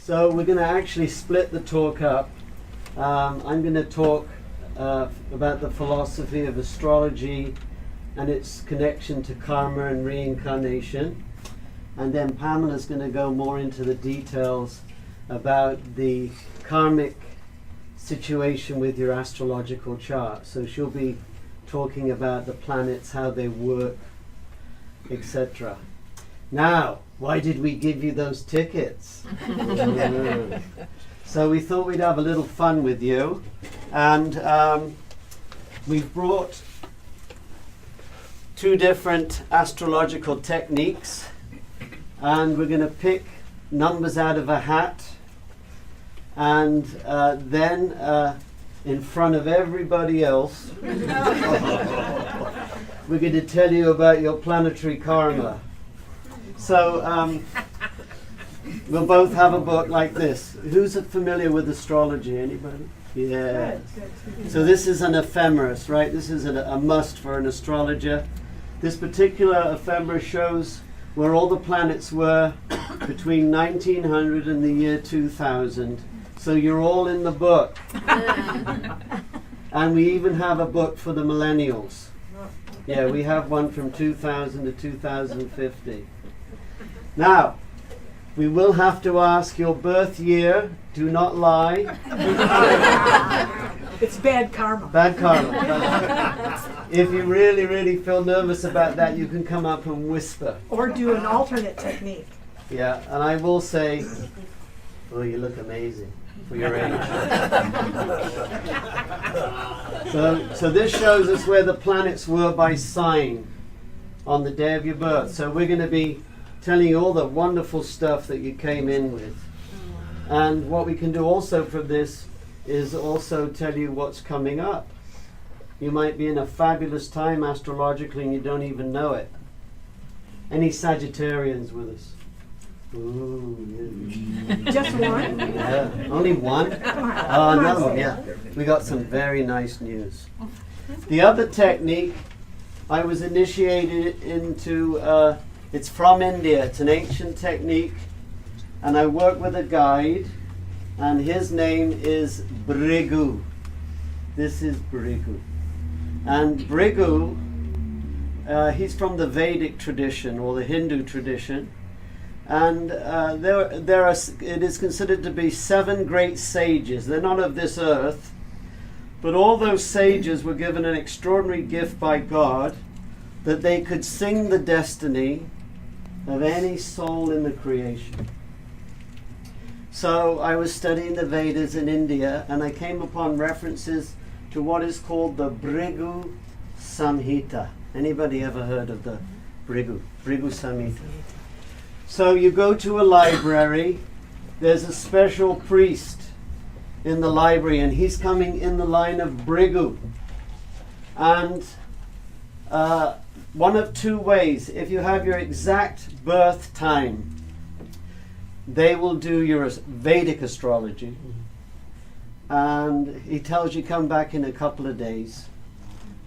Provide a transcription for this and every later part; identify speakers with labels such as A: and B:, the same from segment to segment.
A: So we're going to actually split the talk up. I'm going to talk about the philosophy of astrology and its connection to karma and reincarnation. And then Pamela's going to go more into the details about the karmic situation with your astrological chart. So she'll be talking about the planets, how they work, etc. Now, why did we give you those tickets? So we thought we'd have a little fun with you, and we've brought two different astrological techniques, and we're going to pick numbers out of a hat, and then in front of everybody else we're going to tell you about your planetary karma. So we'll both have a book like this. Who's familiar with astrology? Anybody? Yeah. So this is an ephemeris, right? This is a must for an astrologer. This particular ephemeris shows where all the planets were between 1900 and the year 2000. So you're all in the book. And we even have a book for the millennials. Yeah, we have one from 2000 to 2050. Now, we will have to ask your birth year. Do not lie.
B: It's bad karma.
A: Bad karma. If you really, really feel nervous about that, you can come up and whisper.
B: Or do an alternate technique.
A: Yeah, and I will say, oh, you look amazing for your age. So this shows us where the planets were by sign on the day of your birth. So we're going to be telling you all the wonderful stuff that you came in with. And what we can do also from this is also tell you what's coming up. You might be in a fabulous time astrologically and you don't even know it. Any Sagittarians with us? Ooh, yeah.
B: Just one?
A: Yeah, only one? Oh, another one, yeah. We got some very nice news. The other technique I was initiated into, it's from India. It's an ancient technique. And I work with a guide, and his name is Bhrigu. This is Bhrigu. And Bhrigu, he's from the Vedic tradition or the Hindu tradition. And it is considered to be 7 great sages. They're not of this earth, but all those sages were given an extraordinary gift by God that they could sing the destiny of any soul in the creation. So I was studying the Vedas in India, and I came upon references to what is called the Bhrigu Samhita. Anybody ever heard of the Bhrigu Samhita? So you go to a library, there's a special priest in the library, and he's coming in the line of Bhrigu. And one of two ways. If you have your exact birth time, they will do your Vedic astrology. And he tells you come back in a couple of days.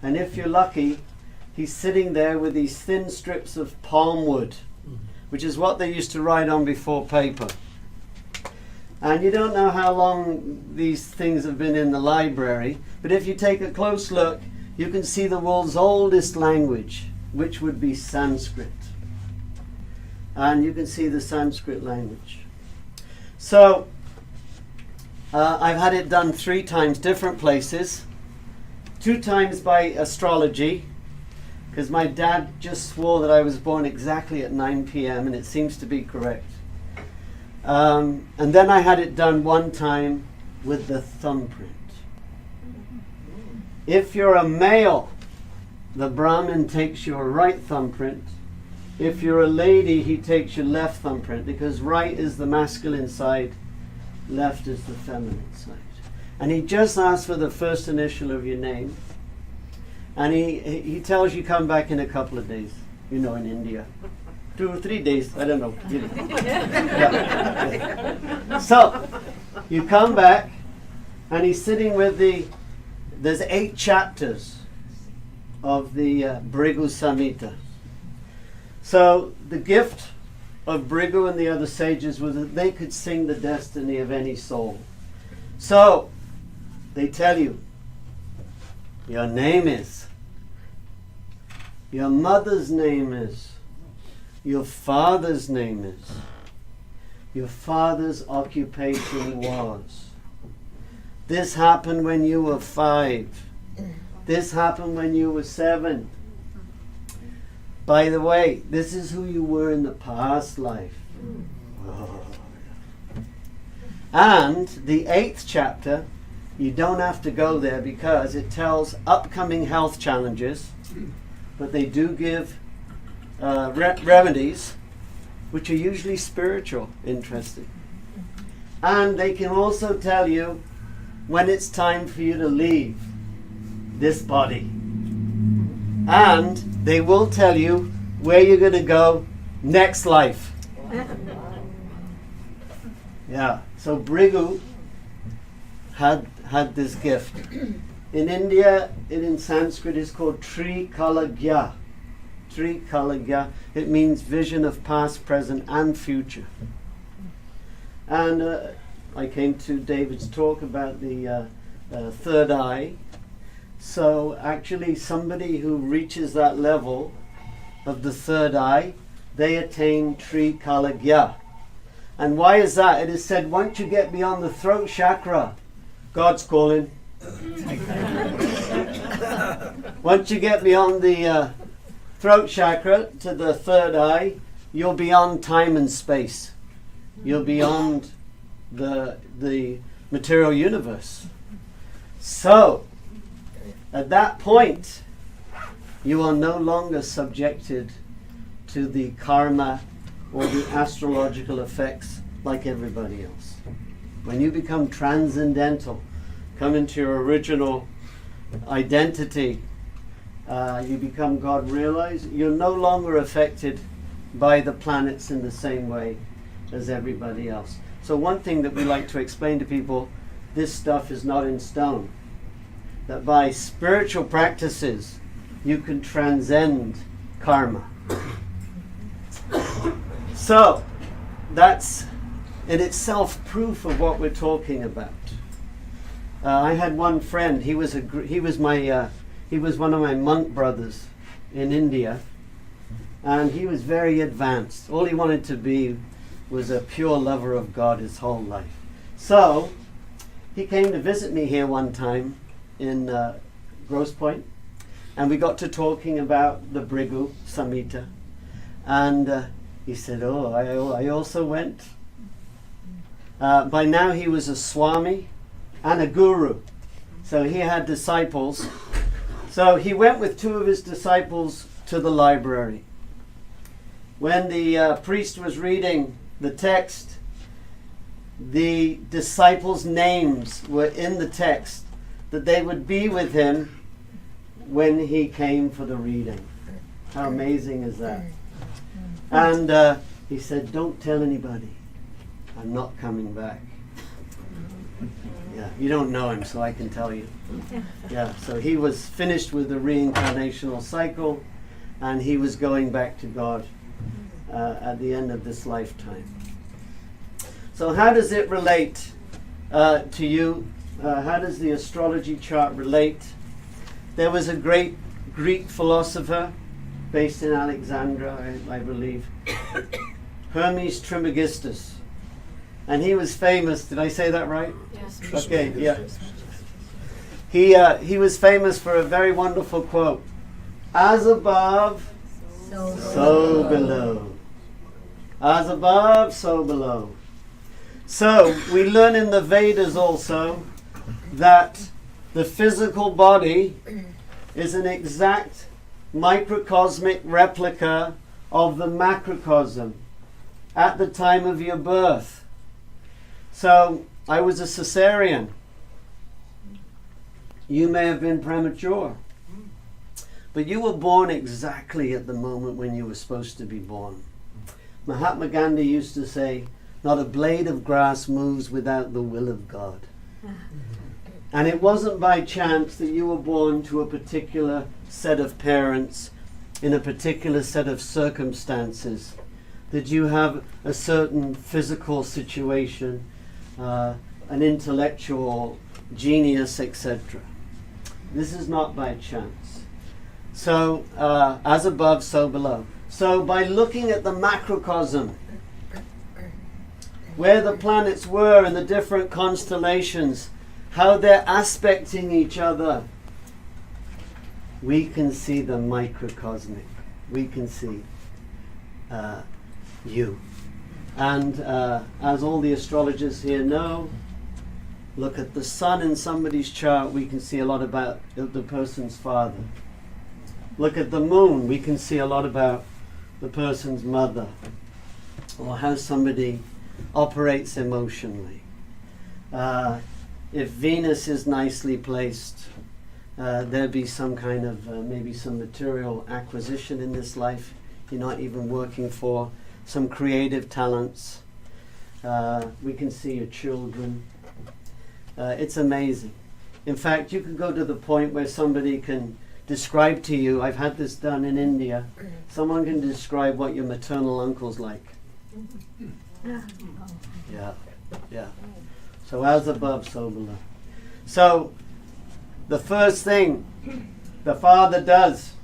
A: And if you're lucky, he's sitting there with these thin strips of palm wood, which is what they used to write on before paper. And you don't know how long these things have been in the library, but if you take a close look, you can see the world's oldest language, which would be Sanskrit. And you can see the Sanskrit language. So, I've had it done 3 times, different places. 2 times by astrology, because my dad just swore that I was born exactly at 9 p.m. and it seems to be correct. And then I had it done 1 time with the thumbprint. If you're a male, the Brahmin takes your right thumbprint. If you're a lady, he takes your left thumbprint, because right is the masculine side, left is the feminine side. And he just asks for the first initial of your name. And he tells you come back in a couple of days, in India. 2 or 3 days, I don't know. Yeah. So, you come back, and he's sitting with there's 8 chapters of the Bhrigu Samhita. So, the gift of Bhrigu and the other sages was that they could sing the destiny of any soul. So, they tell you, your name is, your mother's name is, your father's name is, your father's occupation was. This happened when you were 5. This happened when you were 7. By the way, this is who you were in the past life. Oh. And the 8th chapter, you don't have to go there because it tells upcoming health challenges, but they do give remedies, which are usually spiritual, interesting. And they can also tell you when it's time for you to leave this body. And they will tell you where you're going to go next life. Yeah, so Bhrigu had this gift. In India, in Sanskrit is called Trikalagya. Trikalagya. It means vision of past, present, and future. And I came to David's talk about the third eye. So actually somebody who reaches that level of the third eye, they attain Trikalagya. And why is that? It is said once you get beyond the throat chakra, God's calling. Once you get beyond the throat chakra to the third eye, you're beyond time and space. You're beyond the material universe. So, at that point, you are no longer subjected to the karma or the astrological effects like everybody else. When you become transcendental, come into your original identity, you become God realized, you're no longer affected by the planets in the same way as everybody else. So one thing that we like to explain to people, this stuff is not in stone. That by spiritual practices, you can transcend karma. So, that's in itself proof of what we're talking about. I had one friend. He was one of my monk brothers in India, and he was very advanced. All he wanted to be was a pure lover of God his whole life. So, he came to visit me here one time in Grosse Pointe, and we got to talking about the Bhrigu Samhita, and he said, "Oh, I also went." By now he was a Swami and a guru, so he had disciples. So he went with 2 of his disciples to the library. When the priest was reading the text, the disciples' names were in the text, that they would be with him when he came for the reading. How amazing is that? And he said, "Don't tell anybody. I'm not coming back." Yeah, you don't know him, so I can tell you. Yeah, so he was finished with the reincarnational cycle, and he was going back to God at the end of this lifetime. So how does it relate to you? How does the astrology chart relate? There was a great Greek philosopher based in Alexandria, I believe, Hermes Trismegistus. And he was famous, did I say that right?
C: Yes.
A: Okay, yeah. He was famous for a very wonderful quote. As above, so below. As above, so below. So, we learn in the Vedas also that the physical body is an exact microcosmic replica of the macrocosm at the time of your birth. So, I was a cesarean. You may have been premature. But you were born exactly at the moment when you were supposed to be born. Mahatma Gandhi used to say, "Not a blade of grass moves without the will of God." And it wasn't by chance that you were born to a particular set of parents in a particular set of circumstances. that you have a certain physical situation, an intellectual genius, etc. This is not by chance. So, as above, so below. So, by looking at the macrocosm, where the planets were in the different constellations, how they're aspecting each other, we can see the microcosmic. We can see you. And as all the astrologers here know, look at the sun in somebody's chart, we can see a lot about the person's father. Look at the moon, we can see a lot about the person's mother, or how somebody operates emotionally. If Venus is nicely placed, there'll be some kind of maybe some material acquisition in this life you're not even working for, some creative talents. We can see your children. It's amazing. In fact, you can go to the point where somebody can describe to you, I've had this done in India, someone can describe what your maternal uncle's like. Yeah. So as above, so below. So the first thing the father does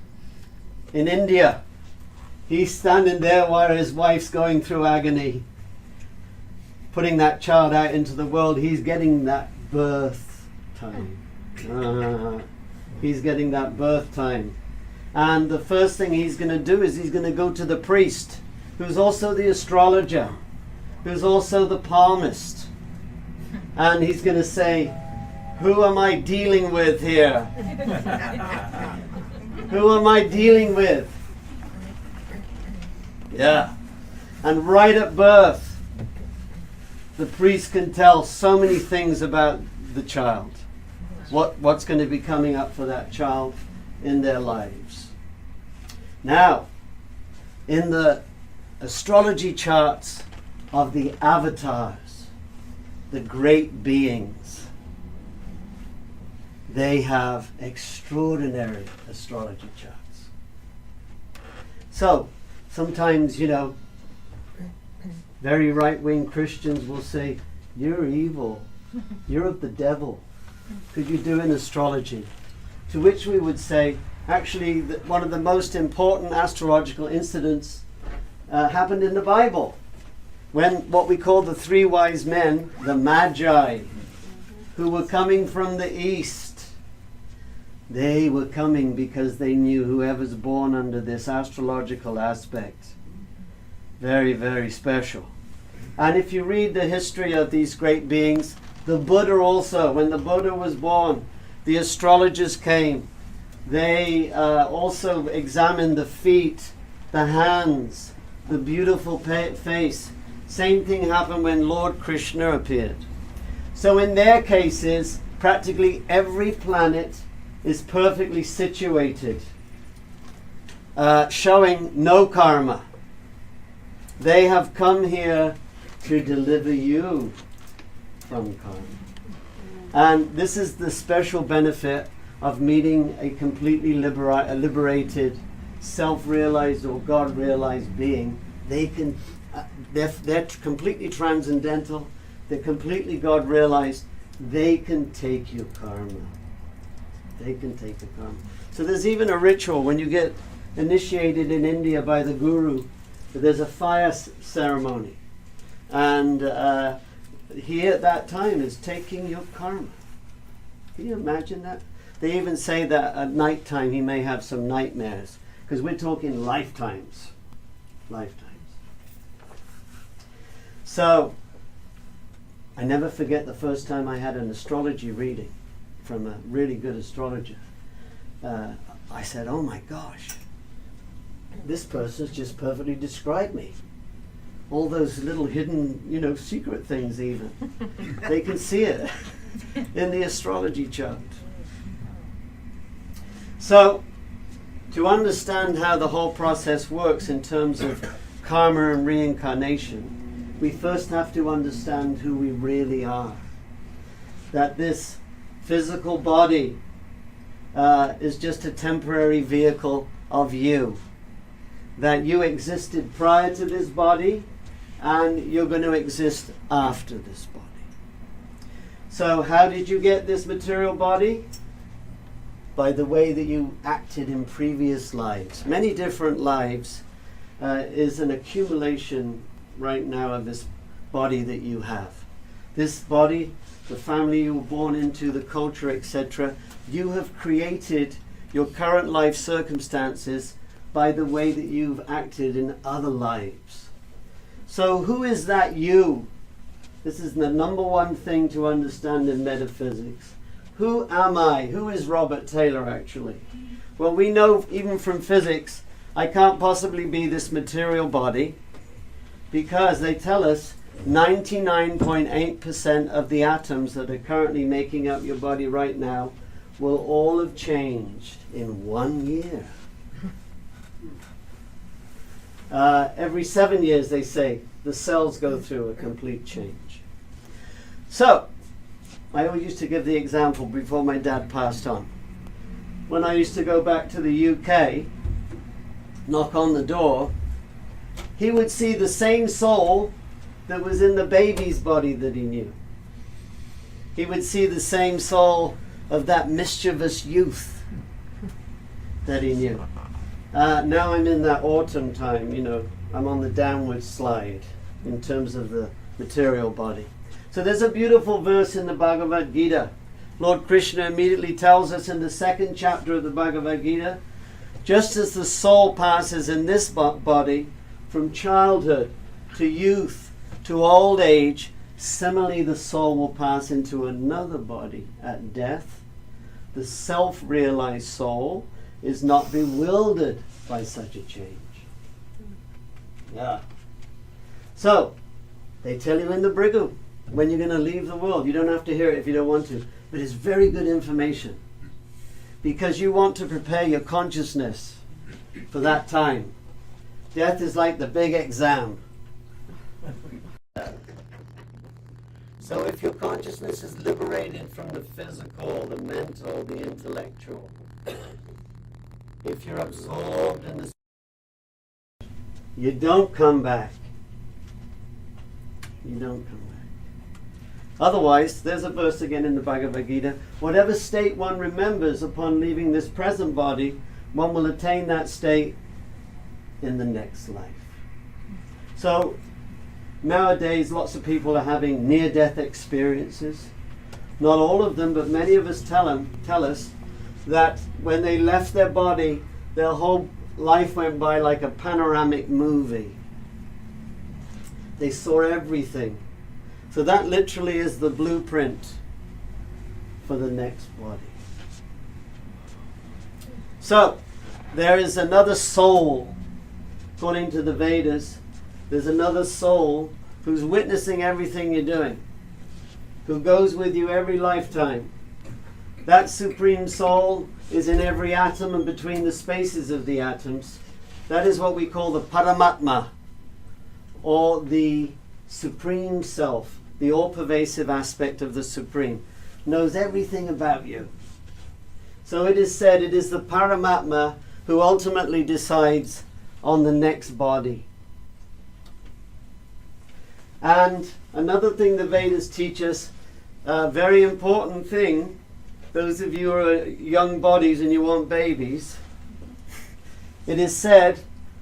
A: in India, he's standing there while his wife's going through agony, putting that child out into the world. He's getting that birth time. He's getting that birth time. And the first thing he's going to do is he's going to go to the priest, who's also the astrologer, who's also the palmist. And he's going to say, who am I dealing with here? Who am I dealing with? Yeah. And right at birth, the priest can tell so many things about the child. What's going to be coming up for that child in their lives. Now, in the astrology charts of the avatars, the great beings, they have extraordinary astrology charts. So, sometimes, very right-wing Christians will say, you're evil, you're of the devil, because you're doing astrology. To which we would say, actually, that one of the most important astrological incidents happened in the Bible, when what we call the three wise men, the Magi, who were coming from the east, they were coming because they knew whoever's born under this astrological aspect, very, very special. And if you read the history of these great beings, the Buddha also, when the Buddha was born, the astrologers came. They also examined the feet, the hands, the beautiful face. Same thing happened when Lord Krishna appeared. So in their cases, practically every planet is perfectly situated, showing no karma. They have come here to deliver you from karma. And this is the special benefit of meeting a completely liberated, self-realized or God-realized being. They're completely transcendental. They're completely God-realized. They can take your karma. They can take the karma. So there's even a ritual when you get initiated in India by the guru. There's a fire ceremony, and he at that time is taking your karma. Can you imagine that? They even say that at night time he may have some nightmares, because we're talking lifetimes. Lifetimes. So, I never forget the first time I had an astrology reading from a really good astrologer. I said, oh my gosh, this person's just perfectly described me. All those little hidden, secret things even. They can see it in the astrology chart. So, to understand how the whole process works in terms of karma and reincarnation, we first have to understand who we really are. That this physical body is just a temporary vehicle of you. that you existed prior to this body and you're going to exist after this body. So how did you get this material body? By the way that you acted in previous lives. Many different lives is an accumulation right now of this body that you have. This body, the family you were born into, the culture, etc. You have created your current life circumstances by the way that you've acted in other lives. So who is that you? This is the number one thing to understand in metaphysics. Who am I? Who is Robert Taylor actually? Well, we know even from physics, I can't possibly be this material body because they tell us 99.8% of the atoms that are currently making up your body right now will all have changed in 1 year. Every 7 years, they say, the cells go through a complete change. So, I always used to give the example before my dad passed on. When I used to go back to the UK, knock on the door, he would see the same soul that was in the baby's body that he knew. He would see the same soul of that mischievous youth that he knew. Now I'm in that autumn time, I'm on the downward slide in terms of the material body. So there's a beautiful verse in the Bhagavad Gita. Lord Krishna immediately tells us in the 2nd chapter of the Bhagavad Gita, just as the soul passes in this body from childhood to youth to old age, similarly the soul will pass into another body at death. The self-realized soul is not bewildered by such a change. Yeah. So, they tell you in the Bhrigu when you're going to leave the world. You don't have to hear it if you don't want to, but it's very good information because you want to prepare your consciousness for that time. Death is like the big exam. So if your consciousness is liberated from the physical, the mental, the intellectual, if you're absorbed in the, you don't come back. You don't come back. Otherwise, there's a verse again in the Bhagavad Gita, whatever state one remembers upon leaving this present body, one will attain that state in the next life. So, nowadays lots of people are having near-death experiences. Not all of them, but many of us tell us that when they left their body, their whole life went by like a panoramic movie. They saw everything. So that literally is the blueprint for the next body. So, there is another soul, according to the Vedas, there's another soul who's witnessing everything you're doing, who goes with you every lifetime. That supreme soul is in every atom and between the spaces of the atoms. That is what we call the Paramatma, or the Supreme Self, the all-pervasive aspect of the Supreme, knows everything about you. So it is said it is the Paramatma who ultimately decides on the next body. And another thing the Vedas teach us, a very important thing, those of you who are young bodies and you want babies, it is said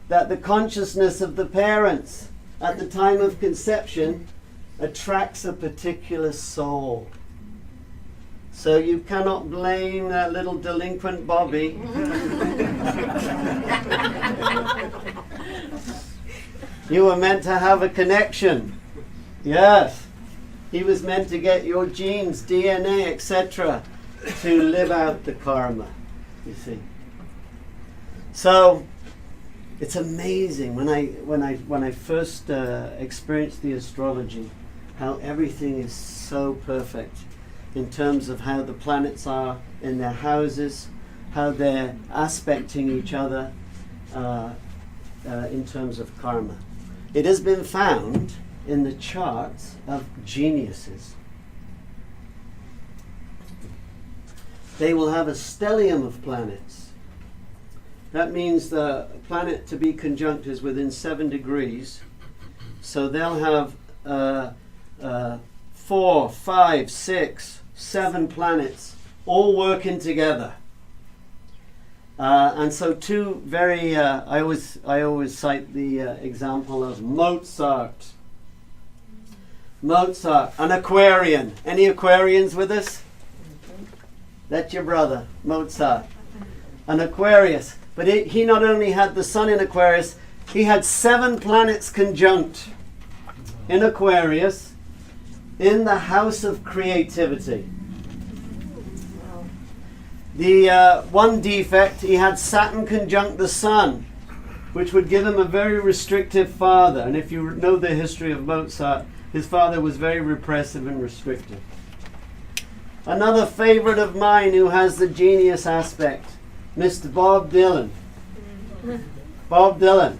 A: that the consciousness of the parents at the time of conception attracts a particular soul. So you cannot blame that little delinquent Bobby. You were meant to have a connection. Yes. He was meant to get your genes, DNA, etc., to live out the karma, you see. So it's amazing when I first experienced the astrology, how everything is so perfect in terms of how the planets are in their houses, how they're aspecting each other in terms of karma. It has been found in the charts of geniuses. They will have a stellium of planets, That means the planet to be conjunct is within 7 degrees. So they'll have 4, 5, 6, 7 planets all working together. And so two very, I always cite the example of Mozart. Mozart, an Aquarian. Any Aquarians with us? That's your brother, Mozart. An Aquarius. But he not only had the sun in Aquarius, he had 7 planets conjunct in Aquarius in the house of creativity. The one defect, he had Saturn conjunct the sun, which would give him a very restrictive father. And if you know the history of Mozart, his father was very repressive and restrictive. Another favorite of mine who has the genius aspect, Mr. Bob Dylan. Bob Dylan.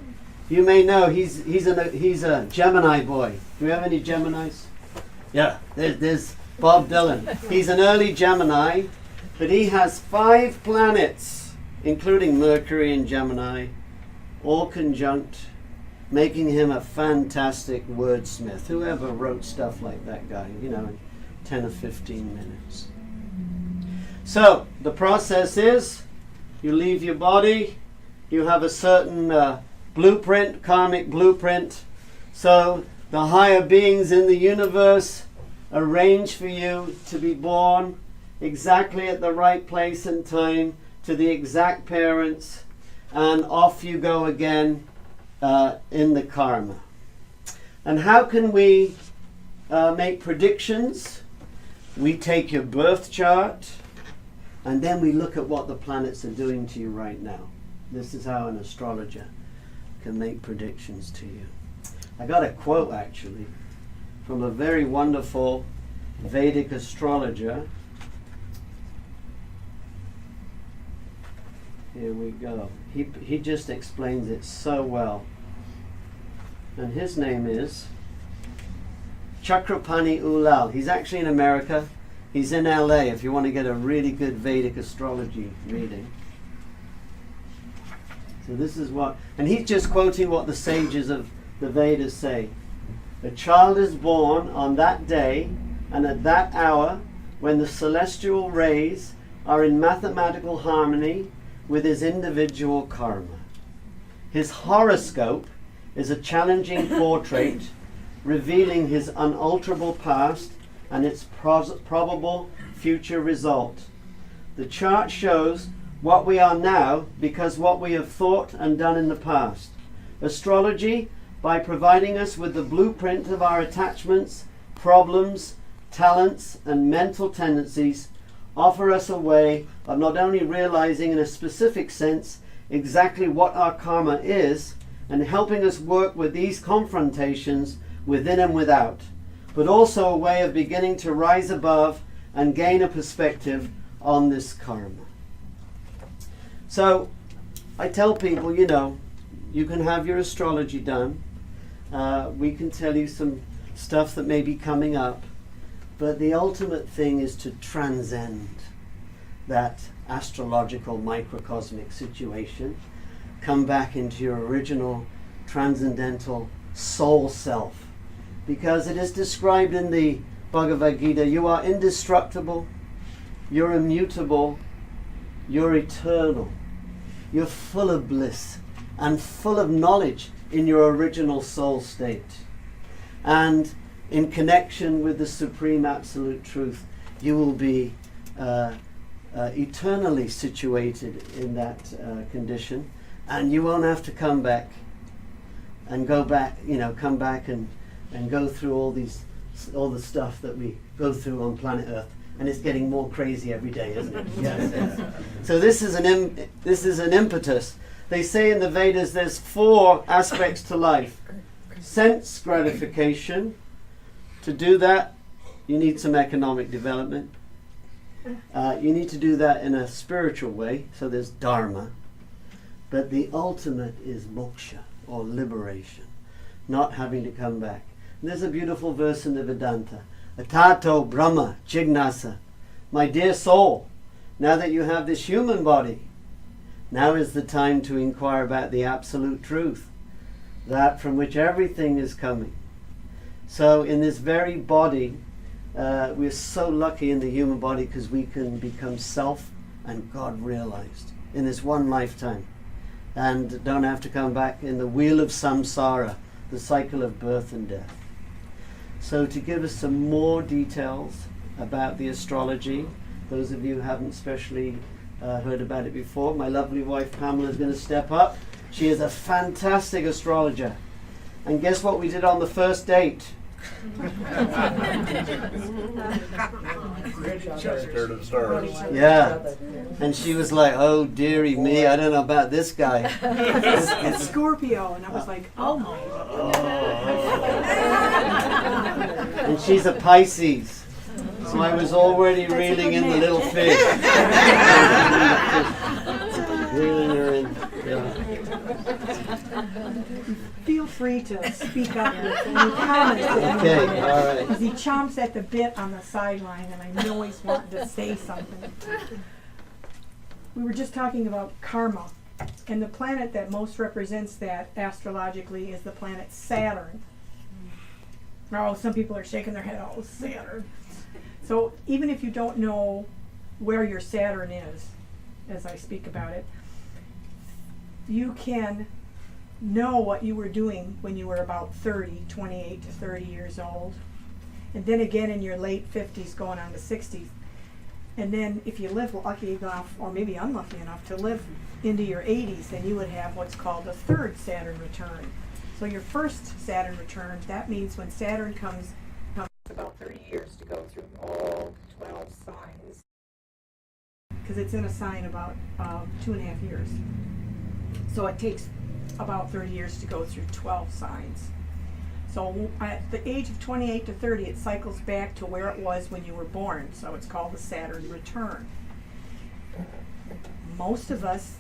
A: You may know he's a Gemini boy. Do we have any Geminis? Yeah, there's Bob Dylan. He's an early Gemini, but he has 5 planets, including Mercury and Gemini, all conjunct, making him a fantastic wordsmith. Whoever wrote stuff like that guy, in 10 or 15 minutes. So, the process is, you leave your body, you have a certain blueprint, karmic blueprint. So, the higher beings in the universe arrange for you to be born exactly at the right place and time, to the exact parents, and off you go again in the karma. And how can we make predictions? We take your birth chart, and then we look at what the planets are doing to you right now. This is how an astrologer can make predictions to you. I got a quote actually from a very wonderful Vedic astrologer. Here we go. He just explains it so well. And his name is Chakrapani Ulal. He's actually in America. He's in LA if you want to get a really good Vedic astrology reading. So this is what, and he's just quoting what the sages of the Vedas say. A child is born on that day and at that hour when the celestial rays are in mathematical harmony with his individual karma. His horoscope is a challenging portrait revealing his unalterable past and its probable future result. The chart shows what we are now because what we have thought and done in the past. Astrology, by providing us with the blueprint of our attachments, problems, talents, and mental tendencies, offer us a way of not only realizing in a specific sense exactly what our karma is and helping us work with these confrontations within and without, but also a way of beginning to rise above and gain a perspective on this karma. So I tell people, you can have your astrology done. We can tell you some stuff that may be coming up, but the ultimate thing is to transcend that astrological microcosmic situation, come back into your original transcendental soul self, because it is described in the Bhagavad Gita, you are indestructible, you're immutable, you're eternal, you're full of bliss and full of knowledge in your original soul state. And in connection with the Supreme Absolute Truth, you will be eternally situated in that condition, and you won't have to come back and go back, come back and go through all the stuff that we go through on planet Earth. And it's getting more crazy every day, isn't it? Yes. So this is an impetus. They say in the Vedas there's 4 aspects to life. Sense gratification. To do that, you need some economic development. You need to do that in a spiritual way, so there's dharma. But the ultimate is moksha, or liberation, not having to come back. And there's a beautiful verse in the Vedanta. Atato Brahma Jignasa. My dear soul, now that you have this human body, Now is the time to inquire about the absolute truth, that from which everything is coming. So in this very body, we're so lucky in the human body because we can become self and God realized in this one lifetime, and don't have to come back in the wheel of samsara, the cycle of birth and death. So to give us some more details about the astrology, those of you who haven't especially heard about it before, my lovely wife Pamela is going to step up. She is a fantastic astrologer. And guess what we did on the first date?
C: Stared at the stars.
A: Yeah. And she was like, oh dearie me, I don't know about this guy.
B: It's Scorpio, and I was like, oh my God.
A: And she's a Pisces. So I was already reeling in the little fish. Reeling her in. Yeah.
B: Feel free to speak up with any comments.
A: Okay, all right.
B: Because he chomps at the bit on the sideline, and I know he's wanting to say something. We were just talking about karma, and the planet that most represents that astrologically is the planet Saturn. Oh, some people are shaking their head, oh, Saturn. So even if you don't know where your Saturn is, as I speak about it, you can know what you were doing when you were about 28 to 30 years old. And then again in your late 50s going on to 60s. And then if you live lucky enough, or maybe unlucky enough, to live into your 80s, then you would have what's called a third Saturn return. So your first Saturn return, that means when Saturn comes about 30 years to go through all 12 signs. Because it's in a sign about 2.5 years. So it takes about 30 years to go through 12 signs. So at the age of 28 to 30, it cycles back to where it was when you were born. So it's called the Saturn return. Most of us,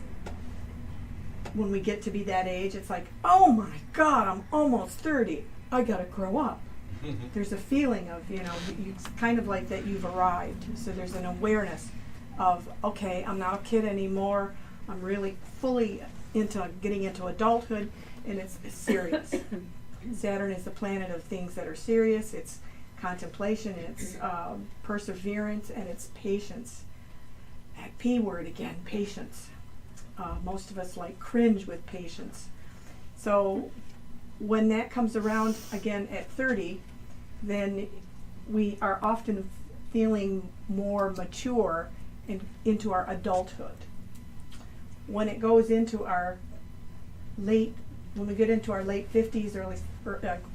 B: when we get to be that age, it's like, oh my God, I'm almost 30. I gotta grow up. There's a feeling of, it's kind of like that you've arrived. So there's an awareness of, okay, I'm not a kid anymore. I'm really fully getting into adulthood, and it's serious. Saturn is the planet of things that are serious. It's contemplation, it's perseverance, and it's patience. That P word again, patience. Most of us cringe with patience. So when that comes around again at 30, then we are often feeling more mature into our adulthood. When it goes into our when we get into our late 50s,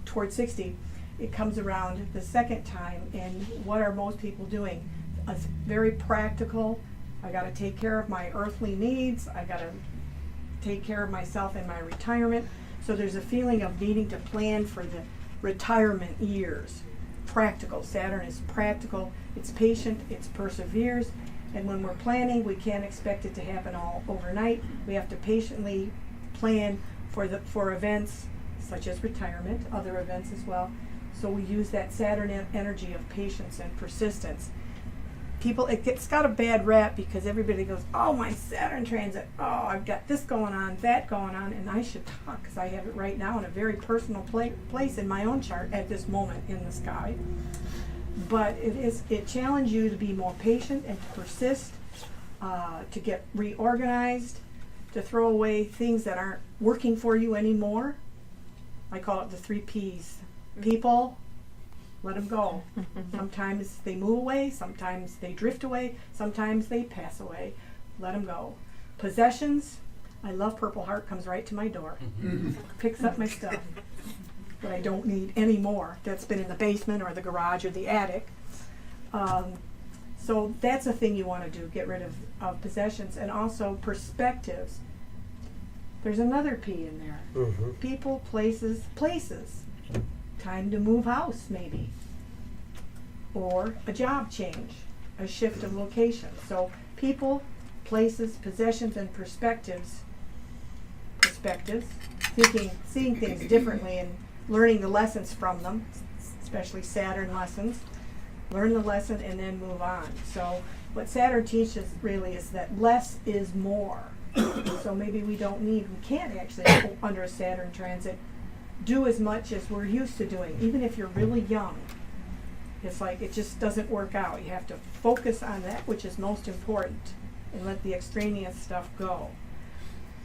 B: towards 60, it comes around the second time. And what are most people doing? It's very practical. I got to take care of my earthly needs. I got to take care of myself in my retirement. So there's a feeling of needing to plan for the retirement years. Practical. Saturn is practical. It's patient. It perseveres. And when we're planning, we can't expect it to happen all overnight. We have to patiently plan for events such as retirement, other events as well. So we use that Saturn energy of patience and persistence. It's got a bad rap because everybody goes, oh, my Saturn transit, oh, I've got this going on, that going on, and I should talk because I have it right now in a very personal place in my own chart at this moment in the sky. But it challenges you to be more patient and to persist, to get reorganized, to throw away things that aren't working for you anymore. I call it the 3 Ps. People, let them go. Sometimes they move away, sometimes they drift away, sometimes they pass away. Let them go. Possessions, I love Purple Heart, comes right to my door. Picks up my stuff that I don't need anymore, that's been in the basement or the garage or the attic. So that's a thing you want to do, get rid of possessions. And also perspectives. There's another P in there. Mm-hmm. People, places. Time to move house, maybe. Or a job change, a shift of location. So people, places, possessions, and perspectives. Seeing things differently and learning the lessons from them, especially Saturn lessons. Learn the lesson and then move on. So what Saturn teaches really is that less is more. So maybe we can't actually, under a Saturn transit, do as much as we're used to doing, even if you're really young. It's like it just doesn't work out. You have to focus on that which is most important and let the extraneous stuff go.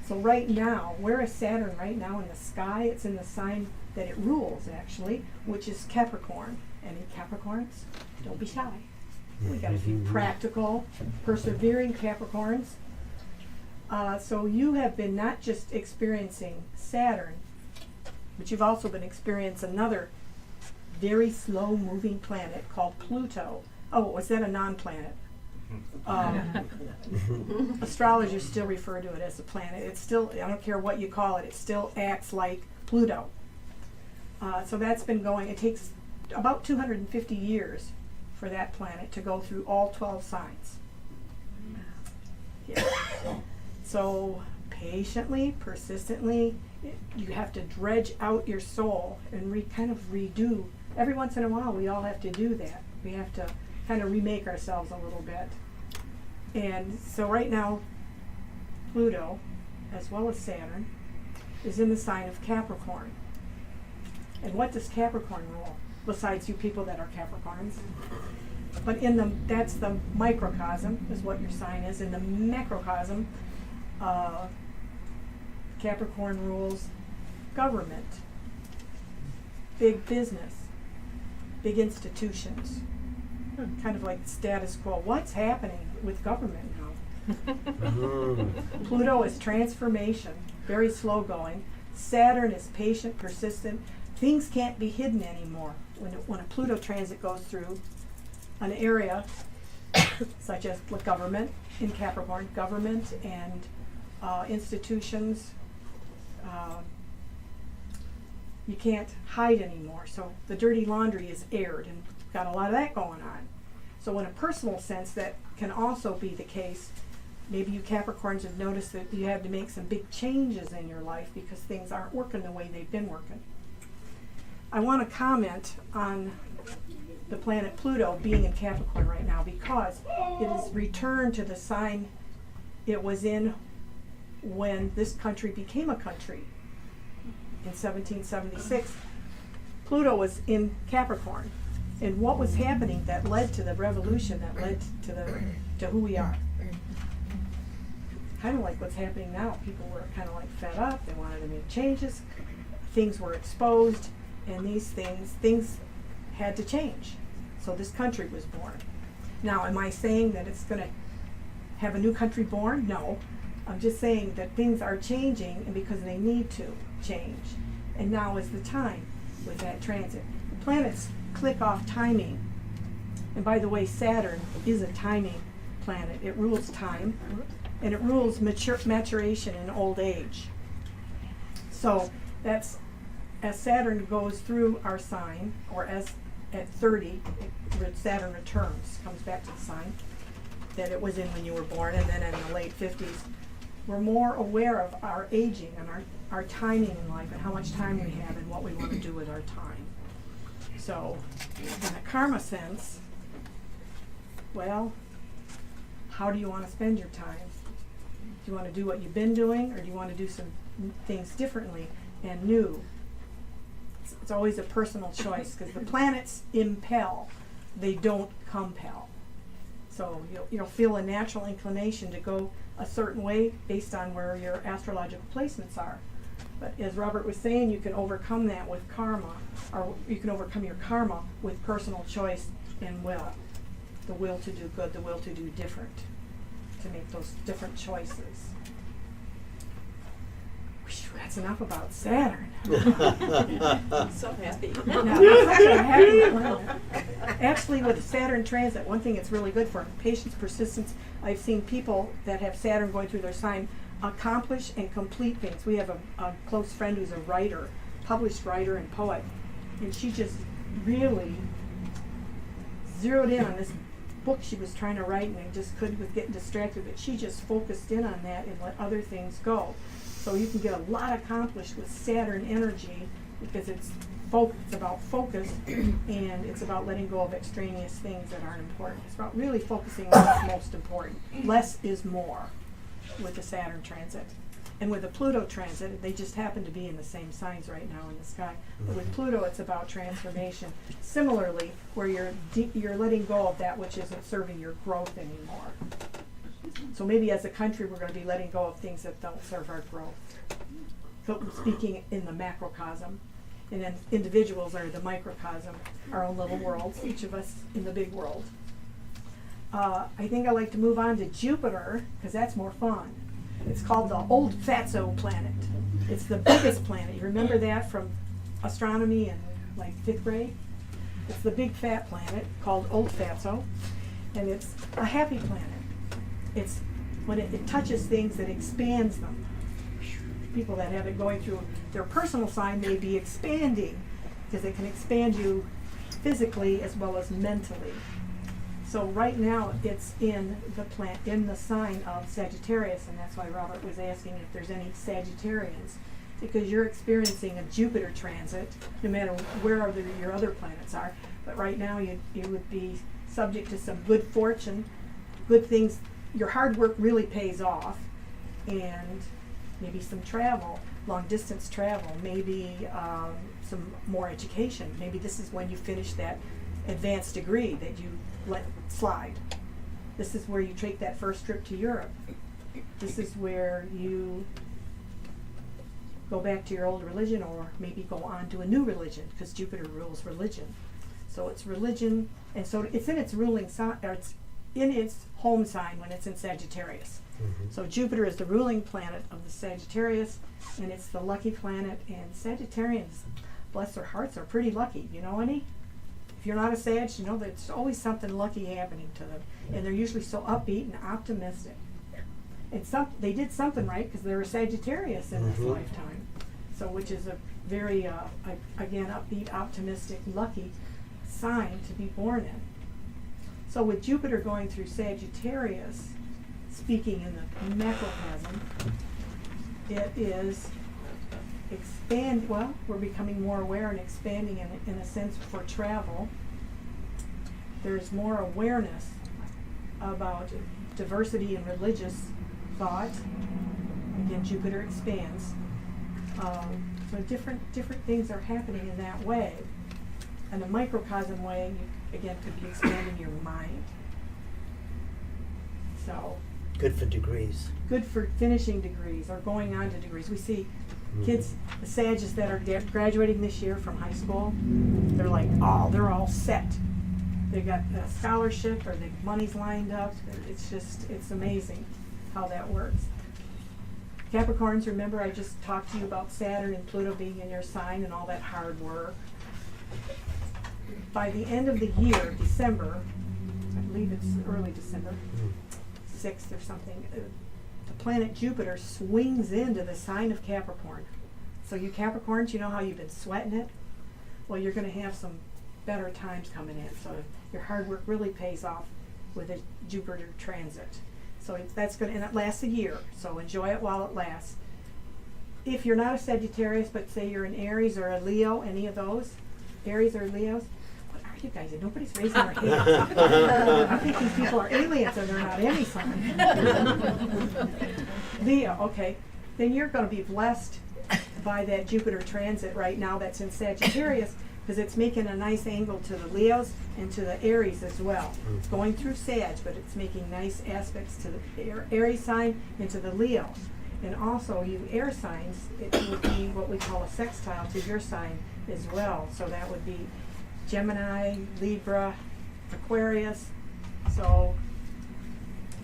B: So right now, where is Saturn right now in the sky? It's in the sign that it rules, actually, which is Capricorn. Any Capricorns? Don't be shy. We got a few practical, persevering Capricorns. So you have been not just experiencing Saturn, but you've also been experiencing another very slow-moving planet called Pluto. Oh, was that a non-planet? Astrologers still refer to it as a planet. It's still, I don't care what you call it, it still acts like Pluto. So that's been going, it takes about 250 years for that planet to go through all 12 signs. Yeah. So patiently, persistently, you have to dredge out your soul and kind of redo. Every once in a while, we all have to do that. We have to kind of remake ourselves a little bit. And so right now, Pluto, as well as Saturn, is in the sign of Capricorn. And what does Capricorn rule, besides you people that are Capricorns? But that's the microcosm, is what your sign is. In the macrocosm, Capricorn rules government, big business, big institutions, kind of like status quo. What's happening with government now? Pluto is transformation, very slow going. Saturn is patient, persistent. Things can't be hidden anymore. When a Pluto transit goes through an area such as government in Capricorn, government and institutions, you can't hide anymore. So the dirty laundry is aired, and got a lot of that going on. So in a personal sense, that can also be the case. Maybe you Capricorns have noticed that you have to make some big changes in your life because things aren't working the way they've been working. I want to comment on the planet Pluto being in Capricorn right now because it is returned to the sign it was in when this country became a country in 1776. Pluto was in Capricorn, and what was happening that led to the revolution, that led to who we are. Kind of like what's happening now. People were kind of like fed up. They wanted to make changes. Things were exposed, and these things had to change. So this country was born. Now, am I saying that it's going to have a new country born? No. I'm just saying that things are changing, and because they need to change. And now is the time with that transit. The planets click off timing. And by the way, Saturn is a timing planet. It rules time, and it rules maturation in old age. So that's, as Saturn goes through our sign, or as at 30, Saturn returns, comes back to the sign that it was in when you were born, and then in the late 50s, we're more aware of our aging and our timing in life and how much time we have and what we want to do with our time. So, in a karma sense, well, how do you want to spend your time? Do you want to do what you've been doing, or do you want to do some things differently and new? It's always a personal choice, because the planets impel, they don't compel. So you'll feel a natural inclination to go a certain way based on where your astrological placements are. But as Robert was saying, you can overcome that with karma, or you can overcome your karma with personal choice and will. The will to do good, the will to do different, to make those different choices. Whew, that's enough about Saturn.
D: So happy.
B: No, it's such a happy planet. Actually, with Saturn transit, one thing it's really good for, patience, persistence. I've seen people that have Saturn going through their sign accomplish and complete things. We have a close friend who's a writer, published writer and poet, and she just really zeroed in on this book she was trying to write, and just couldn't, with getting distracted, but she just focused in on that and let other things go. So you can get a lot accomplished with Saturn energy, because it's about focus, and it's about letting go of extraneous things that aren't important. It's about really focusing on what's most important. Less is more. with the Saturn transit. And with the Pluto transit, they just happen to be in the same signs right now in the sky. But with Pluto, it's about transformation. Similarly, where you're letting go of that which isn't serving your growth anymore. So maybe as a country, we're going to be letting go of things that don't serve our growth. So speaking in the macrocosm. And then individuals are the microcosm, our own little worlds, each of us in the big world. I think I'd like to move on to Jupiter, because that's more fun. It's called the Old Fatso planet. It's the biggest planet. You remember that from astronomy in like 5th grade? It's the big fat planet called Old Fatso, and it's a happy planet. It's when it touches things, it expands them. People that have it going through their personal sign may be expanding, because it can expand you physically as well as mentally. So right now it's in the sign of Sagittarius, and that's why Robert was asking if there's any Sagittarians, because you're experiencing a Jupiter transit, no matter where your other planets are. But right now you would be subject to some good fortune, good things. Your hard work really pays off, and maybe some travel, long distance travel, maybe some more education. Maybe this is when you finish that advanced degree that you let slide. This is where you take that first trip to Europe. This is where you go back to your old religion, or maybe go on to a new religion, because Jupiter rules religion. So it's religion, and so it's in its ruling sign, or it's in its home sign when it's in Sagittarius. So Jupiter is the ruling planet of the Sagittarius, and it's the lucky planet, and Sagittarians, bless their hearts, are pretty lucky. You know any? If you're not a Sag, you know there's always something lucky happening to them, and they're usually so upbeat and optimistic. And they did something right, because they were Sagittarius in this lifetime. So which is a very, again, upbeat, optimistic, lucky sign to be born in. So with Jupiter going through Sagittarius, speaking in the macrocosm, it is we're becoming more aware and expanding in a sense for travel. There's more awareness about diversity in religious thought. Again, Jupiter expands. So different things are happening in that way. And the microcosm way, you, again, could be expanding your mind. So
E: good for degrees.
B: Good for finishing degrees or going on to degrees. We see kids, the Sages that are graduating this year from high school, they're like, they're all set. They got a scholarship, or the money's lined up. It's amazing how that works. Capricorns, remember I just talked to you about Saturn and Pluto being in your sign and all that hard work. By the end of the year, December, I believe it's early December, 6th or something, the planet Jupiter swings into the sign of Capricorn. So you Capricorns, you know how you've been sweating it? Well, you're going to have some better times coming in. So your hard work really pays off with a Jupiter transit. So that's going to, and it lasts a year. So enjoy it while it lasts. If you're not a Sagittarius, but say you're an Aries or a Leo, any of those, Aries or Leos, what are you guys? Nobody's raising their hands. I think these people are aliens and they're not any sign. Leo, okay. Then you're going to be blessed by that Jupiter transit right now that's in Sagittarius, because it's making a nice angle to the Leos and to the Aries as well. It's going through Sag, but it's making nice aspects to the Aries sign and to the Leo. And also, you air signs, it would be what we call a sextile to your sign as well. So that would be Gemini, Libra, Aquarius. So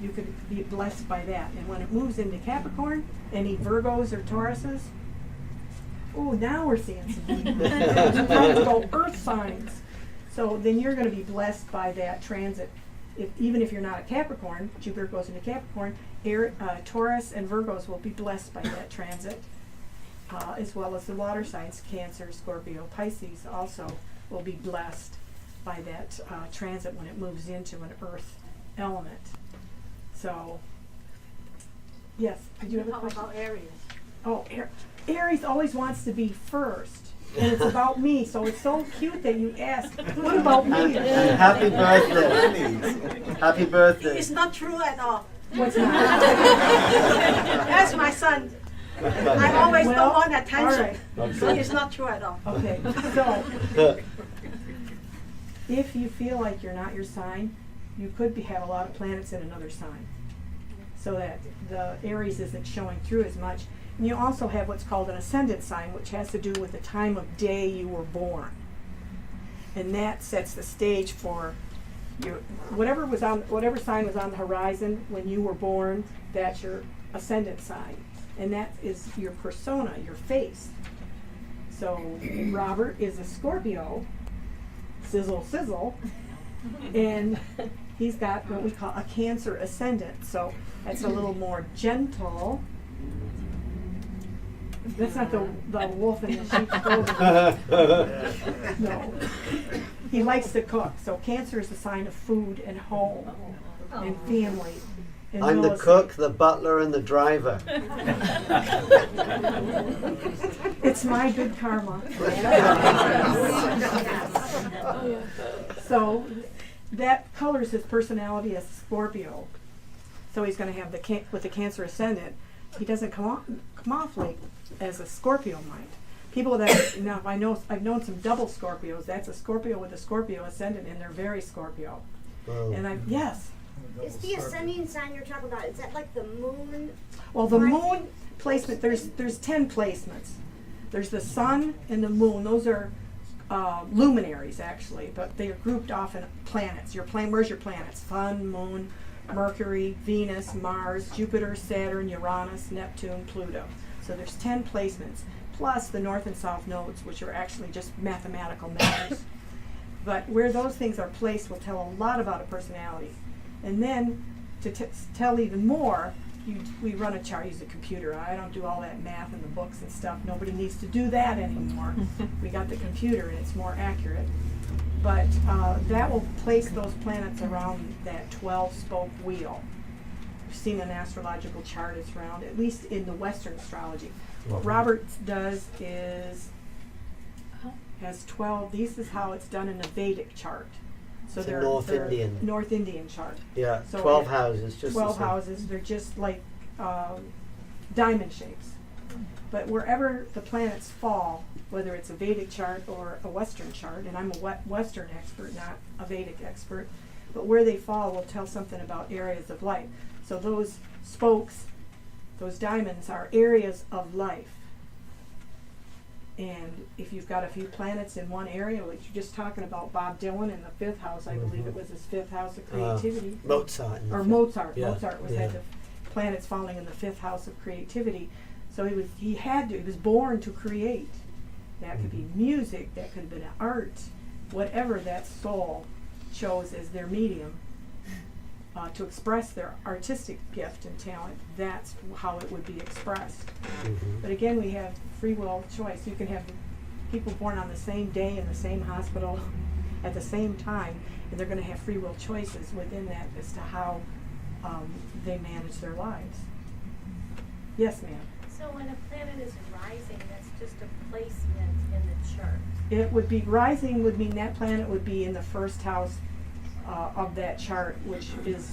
B: you could be blessed by that. And when it moves into Capricorn, any Virgos or Tauruses, now we're seeing some people. Sometimes go earth signs. So then you're going to be blessed by that transit. Even if you're not a Capricorn, Jupiter goes into Capricorn, Taurus and Virgos will be blessed by that transit, as well as the water signs, Cancer, Scorpio, Pisces also will be blessed by that transit when it moves into an earth element. So, yes, did you have a question?
D: How about Aries?
B: Oh, Aries always wants to be first, and it's about me, so it's so cute that you ask, what about me?
A: And happy birthday. Happy birthday.
D: It's not true at all.
B: What's not?
E: That's my son. I'm always
B: Well,
E: the one that
B: all
E: tension.
B: right.
E: So it's not true at all.
B: Okay, so if you feel like you're not your sign, you could have a lot of planets in another sign, so that the Aries isn't showing through as much. And you also have what's called an ascendant sign, which has to do with the time of day you were born, and that sets the stage for your whatever sign was on the horizon when you were born. That's your ascendant sign, and that is your persona, your face. So Robert is a Scorpio, sizzle sizzle, and he's got what we call a Cancer ascendant. So that's a little more gentle. That's not the wolf in the sheep's clothing. No. He likes to cook. So Cancer is a sign of food and home and family. And
A: I'm the
B: military.
A: cook, the butler, and the driver.
B: It's my good karma. So that colors his personality as Scorpio. So he's going to have with the Cancer ascendant. He doesn't come off like as a Scorpio might. People that now I've known some double Scorpios. That's a Scorpio with a Scorpio ascendant, and they're very Scorpio.
A: Oh.
B: And yes.
F: Is the ascending sign you're talking about, is that like the moon?
B: Well, the moon placement, there's 10 placements. There's the sun and the moon. Those are luminaries, actually, but they are grouped off in planets. Where's your planets? Sun, moon, Mercury, Venus, Mars, Jupiter, Saturn, Uranus, Neptune, Pluto. So there's 10 placements, plus the north and south nodes, which are actually just mathematical numbers. But where those things are placed will tell a lot about a personality. And then to tell even more, we run a chart, use a computer. I don't do all that math in the books and stuff. Nobody needs to do that anymore. We got the computer and it's more accurate. But that will place those planets around that 12-spoke wheel. You've seen an astrological chart it's round, at least in the Western astrology. What Robert does is has 12. This is how it's done in a Vedic chart. So
A: It's a
B: they're
A: North
B: they're
A: Indian.
B: North Indian chart.
A: Yeah,
B: So
A: 12
B: it-
A: houses. Just
B: 12
A: the same.
B: houses. They're just like diamond shapes. But wherever the planets fall, whether it's a Vedic chart or a Western chart, and I'm a Western expert, not a Vedic expert, but where they fall will tell something about areas of life. So those spokes, those diamonds, are areas of life. And if you've got a few planets in one area, like you're just talking about Bob Dylan in the 5th house, I believe it was his 5th house of creativity.
A: Mozart. in the
B: Or
A: fifth.
B: Mozart.
A: Yeah,
B: Mozart
A: yeah.
B: had the planets falling in the 5th house of creativity. So he was born to create. That could be music, that could have been art, whatever that soul chose as their medium to express their artistic gift and talent. That's how it would be expressed.
A: Mhm.
B: But again, we have free will choice. You can have people born on the same day in the same hospital at the same time, and they're going to have free will choices within that as to how they manage their lives. Yes, ma'am.
F: So when a planet is rising, that's just a placement in the chart.
B: It would be rising would mean that planet would be in the 1st house of that chart, which is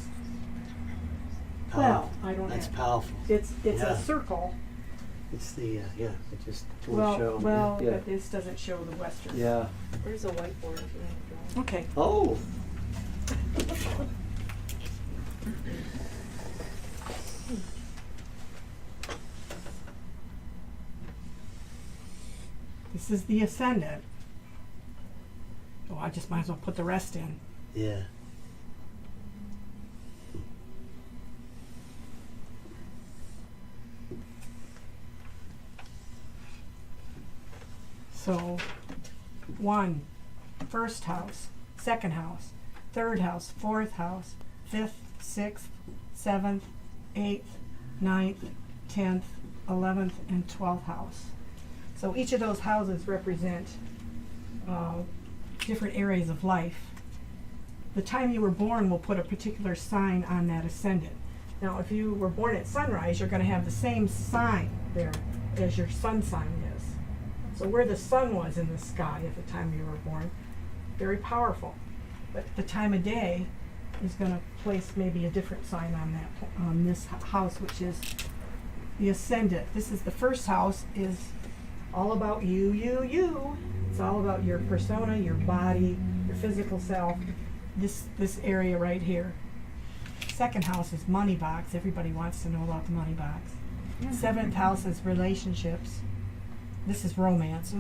B: I don't
A: That's
B: have.
A: powerful.
B: It's
A: Yeah.
B: a circle.
A: It's the, it just won't show.
B: Well,
A: yeah.
B: but this doesn't show the Western.
A: Yeah.
D: Where's a whiteboard if you want to draw?
B: Okay.
A: Oh.
B: This is the ascendant. Oh, I just might as well put the rest in.
A: Yeah.
B: So, 1, 1st house, 2nd house, 3rd house, 4th house, 5th, 6th, 7th, 8th, 9th, 10th, 11th, and 12th house. So each of those houses represent different areas of life. The time you were born will put a particular sign on that ascendant. Now, if you were born at sunrise, you're going to have the same sign there as your sun sign is. So where the sun was in the sky at the time you were born, very powerful. But the time of day is going to place maybe a different sign on that, on this house, which is the ascendant. This is the first house, is all about you. It's all about your persona, your body, your physical self. This area right here. Second house is money box. Everybody wants to know about the money box. Seventh house is relationships. This is romance.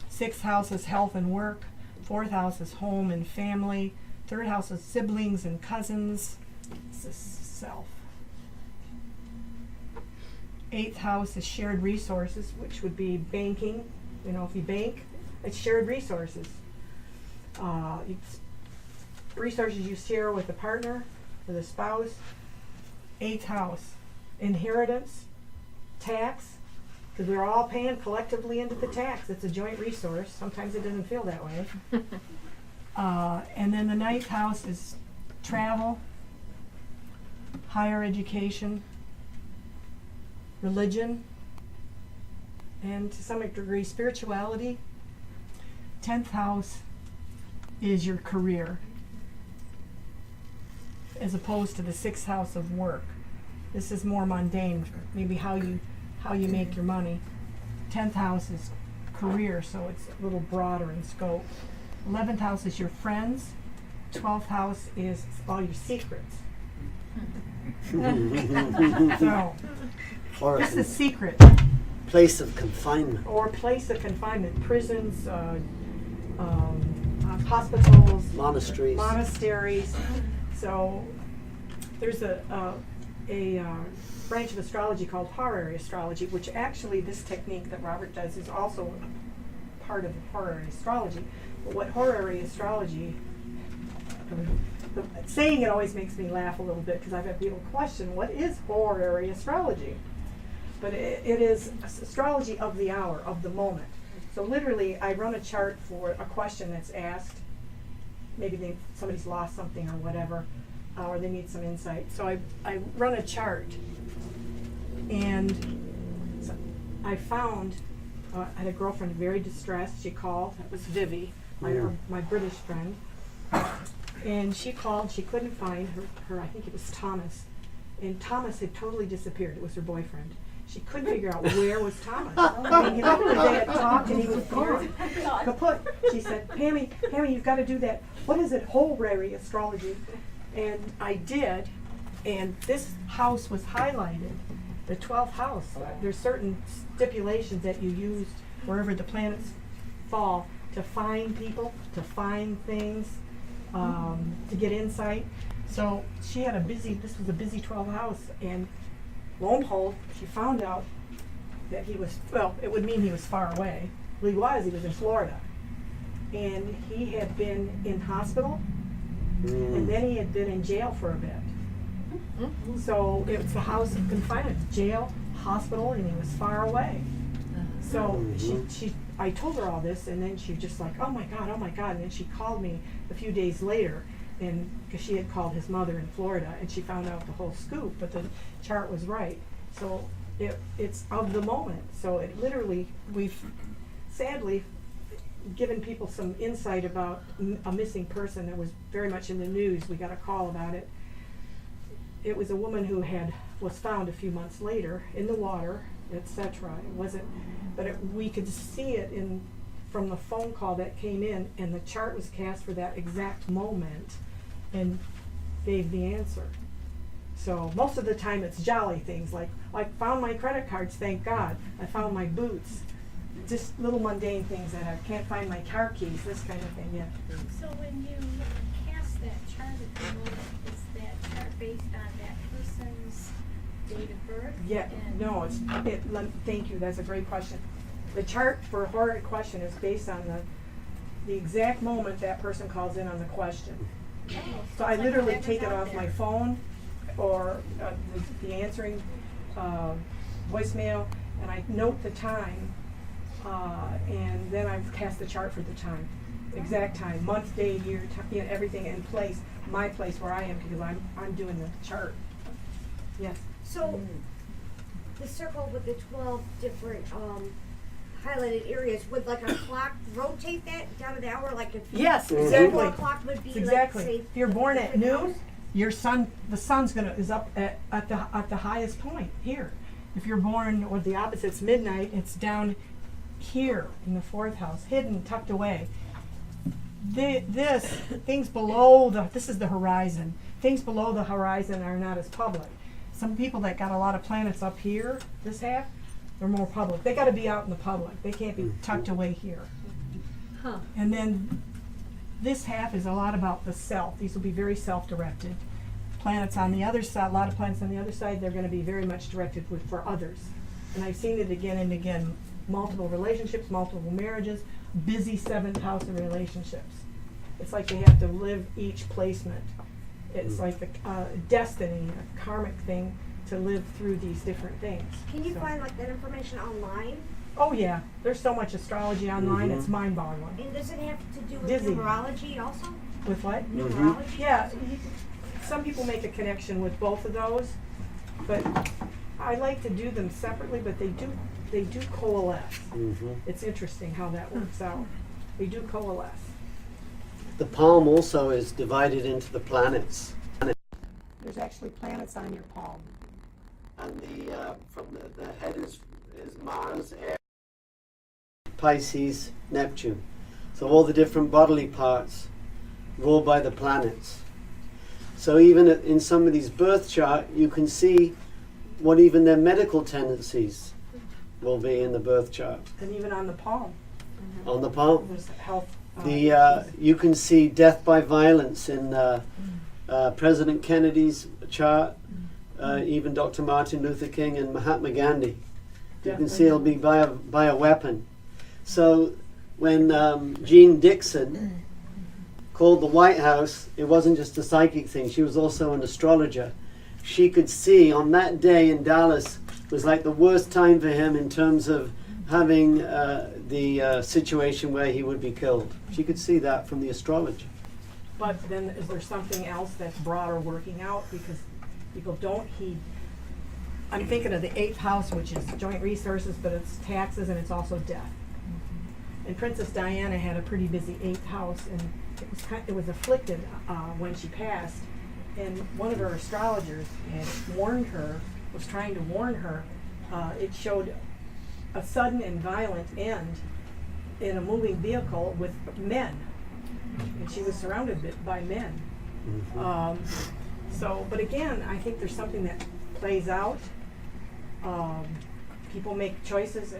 B: Sixth house is health and work. Fourth house is home and family. Third house is siblings and cousins. This is self. Eighth house is shared resources, which would be banking. You know, if you bank, it's shared resources. Resources you share with a partner, with a spouse. Eighth house, inheritance, tax, because we're all paying collectively into the tax. It's a joint resource. Sometimes it doesn't feel that way. And then the ninth house is travel, higher education, religion, and to some degree spirituality. 10th house is your career, as opposed to the 6th house of work. This is more mundane, maybe how you make your money. 10th house is career, so it's a little broader in scope. 11th house is your friends. 12th house is all your secrets. So,
A: Or
B: this is secret.
A: place of confinement.
B: Or place of confinement, prisons, hospitals, monasteries. So there's a branch of astrology called Horary Astrology, which actually this technique that Robert does is also part of Horary Astrology. But what Horary Astrology, saying it always makes me laugh a little bit because I've had people question, what is Horary Astrology? But it is astrology of the hour, of the moment. So literally, I run a chart for a question that's asked. Maybe somebody's lost something or whatever, or they need some insight. So I run a chart, and so I found, I had a girlfriend very distressed. She called. That was Vivi, my British friend. And she called. She couldn't find her. I think it was Thomas. And Thomas had totally disappeared. It was her boyfriend. She couldn't figure out where was Thomas. I mean, they had talked and he was gone. Kaput. She said, Pammy, you've got to do that. What is it? Horary Astrology. And I did, and this house was highlighted, the 12th house. There's certain stipulations that you use wherever the planets fall to find people, to find things, to get insight. So she had this was a busy 12th house, and lo and behold, she found out that he was, well, it would mean he was far away. Well, he was in Florida. And he had been in hospital, and then he had been in jail for a bit. So it was the house of confinement, jail, hospital, and he was far away. So I told her all this, and then she just like, oh my God. And then she called me a few days later, and because she had called his mother in Florida, and she found out the whole scoop, but the chart was right. So it's of the moment. So it literally, we've sadly given people some insight about a missing person that was very much in the news. We got a call about it. It was a woman who was found a few months later in the water, etc. It wasn't, but we could see it from the phone call that came in, and the chart was cast for that exact moment and gave the answer. So most of the time it's jolly things like found my credit cards, thank God. I found my boots. Just little mundane things that I can't find my car keys, this kind of thing, yeah.
F: So when you cast that chart at the moment, is that chart based on that person's date of birth?
B: Yeah, no, thank you, that's a great question. The chart for a horary question is based on the exact moment that person calls in on the question. So I literally take it off my phone or the answering voicemail, and I note the time, and then I cast the chart for the time, exact time, month, day, year, time, everything in place, my place where I am, because I'm doing the chart. Yes.
G: So the circle with the 12 different highlighted areas, would like a clock rotate that down to the hour, like if
B: Yes,
A: Mhm.
B: exactly.
G: your clock would be
B: Exactly.
G: like, say,
B: If you're born at
G: different
B: noon,
G: hours?
B: the sun's is up at the highest point here. If you're born or the opposite's midnight, it's down here in the fourth house, hidden, tucked away. Things below this is the horizon. Things below the horizon are not as public. Some people that got a lot of planets up here, this half, they're more public. They got to be out in the public. They can't be tucked away here.
D: Huh.
B: And then this half is a lot about the self. These will be very self-directed. Planets on the other side, a lot of planets on the other side, they're going to be very much directed for others. And I've seen it again and again. Multiple relationships, multiple marriages, busy seventh house of relationships. It's like they have to live each placement. It's like a destiny, a karmic thing to live through these different things.
G: Can you
B: So-
G: find like that information online?
B: Oh yeah, there's so much astrology online, it's mind-boggling.
G: And does it have to do with
B: Dizzy.
G: numerology also?
B: With what?
G: Numerology?
B: Yeah, some people make a connection with both of those, but I like to do them separately, but they do coalesce.
A: Mhm.
B: It's interesting how that works out. They do coalesce.
A: The palm also is divided into the planets.
B: There's actually planets on your palm.
A: And from the head is Mars, Aries, Pisces, Neptune. So all the different bodily parts ruled by the planets. So even in some of these birth chart, you can see what even their medical tendencies will be in the birth chart.
B: And even on the palm,
A: On the palm,
B: there's health.
A: you can see death by violence in President Kennedy's chart, even Dr. Martin Luther King and Mahatma Gandhi. You can see it'll be by a weapon. So when Jean Dixon called the White House, it wasn't just a psychic thing. She was also an astrologer. She could see on that day in Dallas was like the worst time for him in terms of having the situation where he would be killed. She could see that from the astrology.
B: But then is there something else that's broader working out? Because people don't heed. I'm thinking of the 8th house, which is joint resources, but it's taxes and it's also death. And Princess Diana had a pretty busy 8th house, and it was afflicted when she passed. And one of her astrologers had warned her, was trying to warn her. It showed a sudden and violent end in a moving vehicle with men, and she was surrounded by men. But again, I think there's something that plays out. People make choices.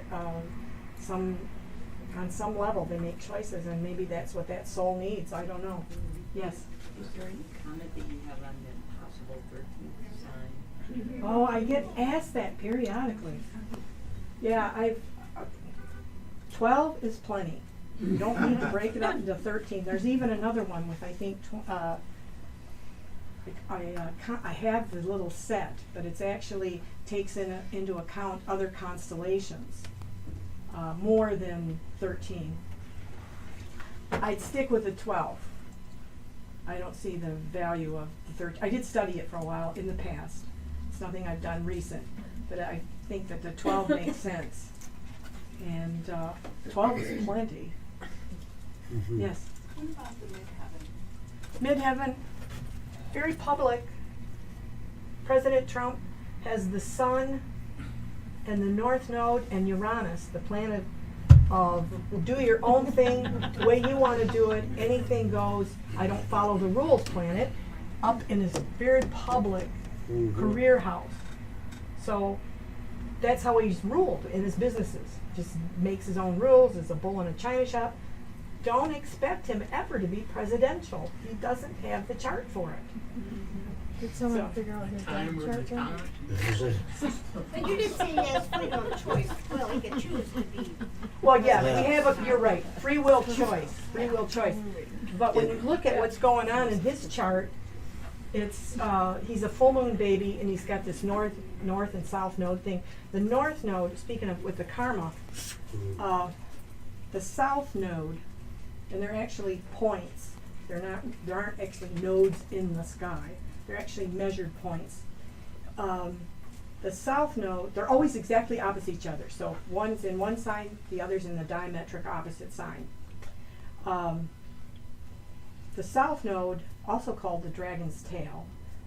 B: On some level, they make choices, and maybe that's what that soul needs. I don't know. Yes.
H: Is there any comment that you have on the possible 13th sign?
B: Oh, I get asked that periodically. Yeah, 12 is plenty. You don't need to break it up into 13. There's even another one with, I think, I have the little set, but it's actually takes into account other constellations, more than 13. I'd stick with the 12. I don't see the value of the 13. I did study it for a while in the past. It's nothing I've done recent, but I think that the 12 makes sense. And 12 is plenty. Yes?
H: What about the midheaven?
B: Midheaven, very public. President Trump has the sun and the North Node and Uranus, the planet of do your own thing, the way you want to do it, anything goes, I don't follow the rules planet, up in his very public career house. So that's how he's ruled in his businesses. Just makes his own rules, is a bull in a china shop. Don't expect him ever to be presidential. He doesn't have the chart for it.
D: Did someone
B: So-
D: figure out his
H: Time or
D: chart
H: the
D: yet?
H: time?
G: But you did say he has freedom of choice. Well, he could choose to be.
B: Well, yeah, we have you're right, free will choice, free will choice. But when you look at what's going on in his chart, it's, he's a full moon baby, and he's got this north and south node thing. The north node, speaking of with the karma, the south node, and they're actually points. There aren't actually nodes in the sky. They're actually measured points. The south node, they're always exactly opposite each other. So one's in one sign, the other's in the diametric opposite sign. The south node, also called the dragon's tail,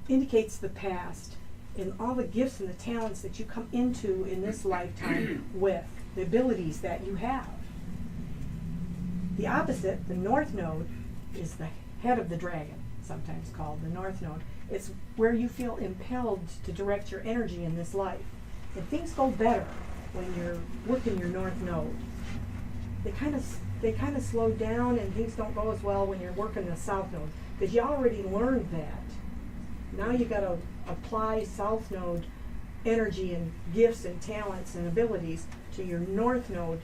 B: indicates the past and all the gifts and the talents that you come into in this lifetime with, the abilities that you have. The opposite, the north node, is the head of the dragon, sometimes called the north node. It's where you feel impelled to direct your energy in this life. And things go better when you're working your north node. They kind of slow down, and things don't go as well when you're working the south node, because you already learned that. Now you got to apply south node energy and gifts and talents and abilities to your north node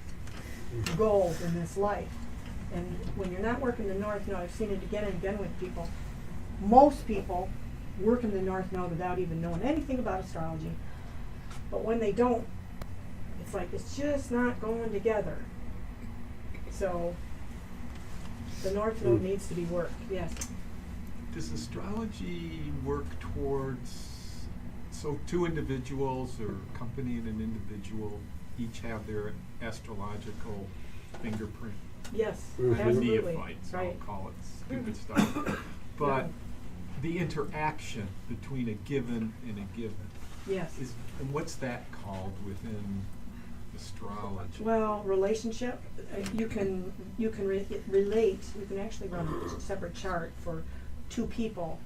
B: goals in this life. And when you're not working the north node, I've seen it again and again with people. Most people work in the north node without even knowing anything about astrology. But when they don't, it's like it's just not going together. So the north node needs to be worked. Yes.
I: Does astrology work towards, so two individuals or a company and an individual each have their astrological fingerprint?
B: Yes,
I: I'm a
B: absolutely.
I: neophyte, so
B: Right.
I: I'll call it stupid stuff. But the interaction between a given and a given,
B: Yes.
I: and what's that called within astrology?
B: Well, relationship, you can relate. You can actually run a separate chart for two people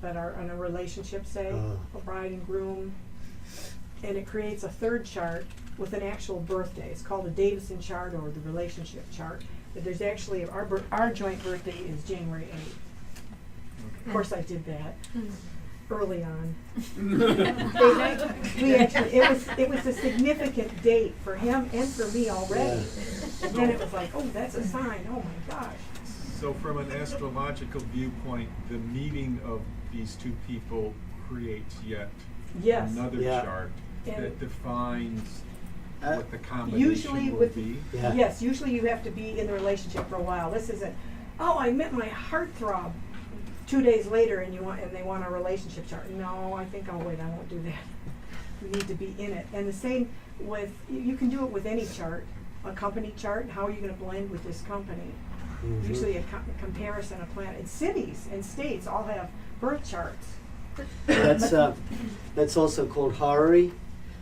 B: that are in a relationship, say a bride and groom, and it creates a third chart with an actual birthday. It's called a Davison chart or the relationship chart. But there's actually our joint birthday is January 8th. Of course, I did that early on. We actually it was a significant date for him and for me already. And then it was like, oh, that's a sign. Oh my gosh.
I: So from an astrological viewpoint, the meeting of these two people creates yet
B: Yes.
I: another
A: Yeah.
I: chart
B: And
I: that defines
A: Uh,
I: what the combination
B: Usually
I: will
B: with
I: be.
A: Yeah.
B: yes, usually you have to be in the relationship for a while. This isn't, oh, I met my heartthrob 2 days later and they want a relationship chart. No, I think I'll wait, I won't do that. You need to be in it. And the same with, you can do it with any chart, a company chart. How are you going to blend with this company?
A: Mhm.
B: Usually a comparison of planet. And cities and states all have birth charts.
A: That's also called Horary.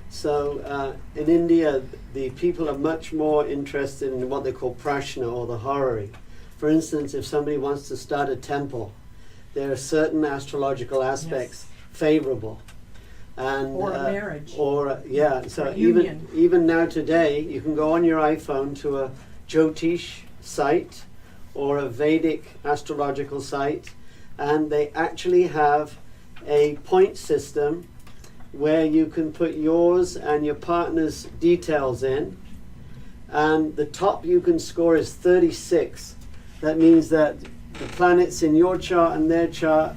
A: So in India, the people are much more interested in what they call prashna or the Horary. For instance, if somebody wants to start a temple, there are certain astrological aspects favorable. And,
B: Or a marriage.
A: Or yeah, so
B: Or union.
A: even now today, you can go on your iPhone to a Jyotish site or a Vedic astrological site, and they actually have a point system where you can put yours and your partner's details in, and the top you can score is 36. That means that the planets in your chart and their chart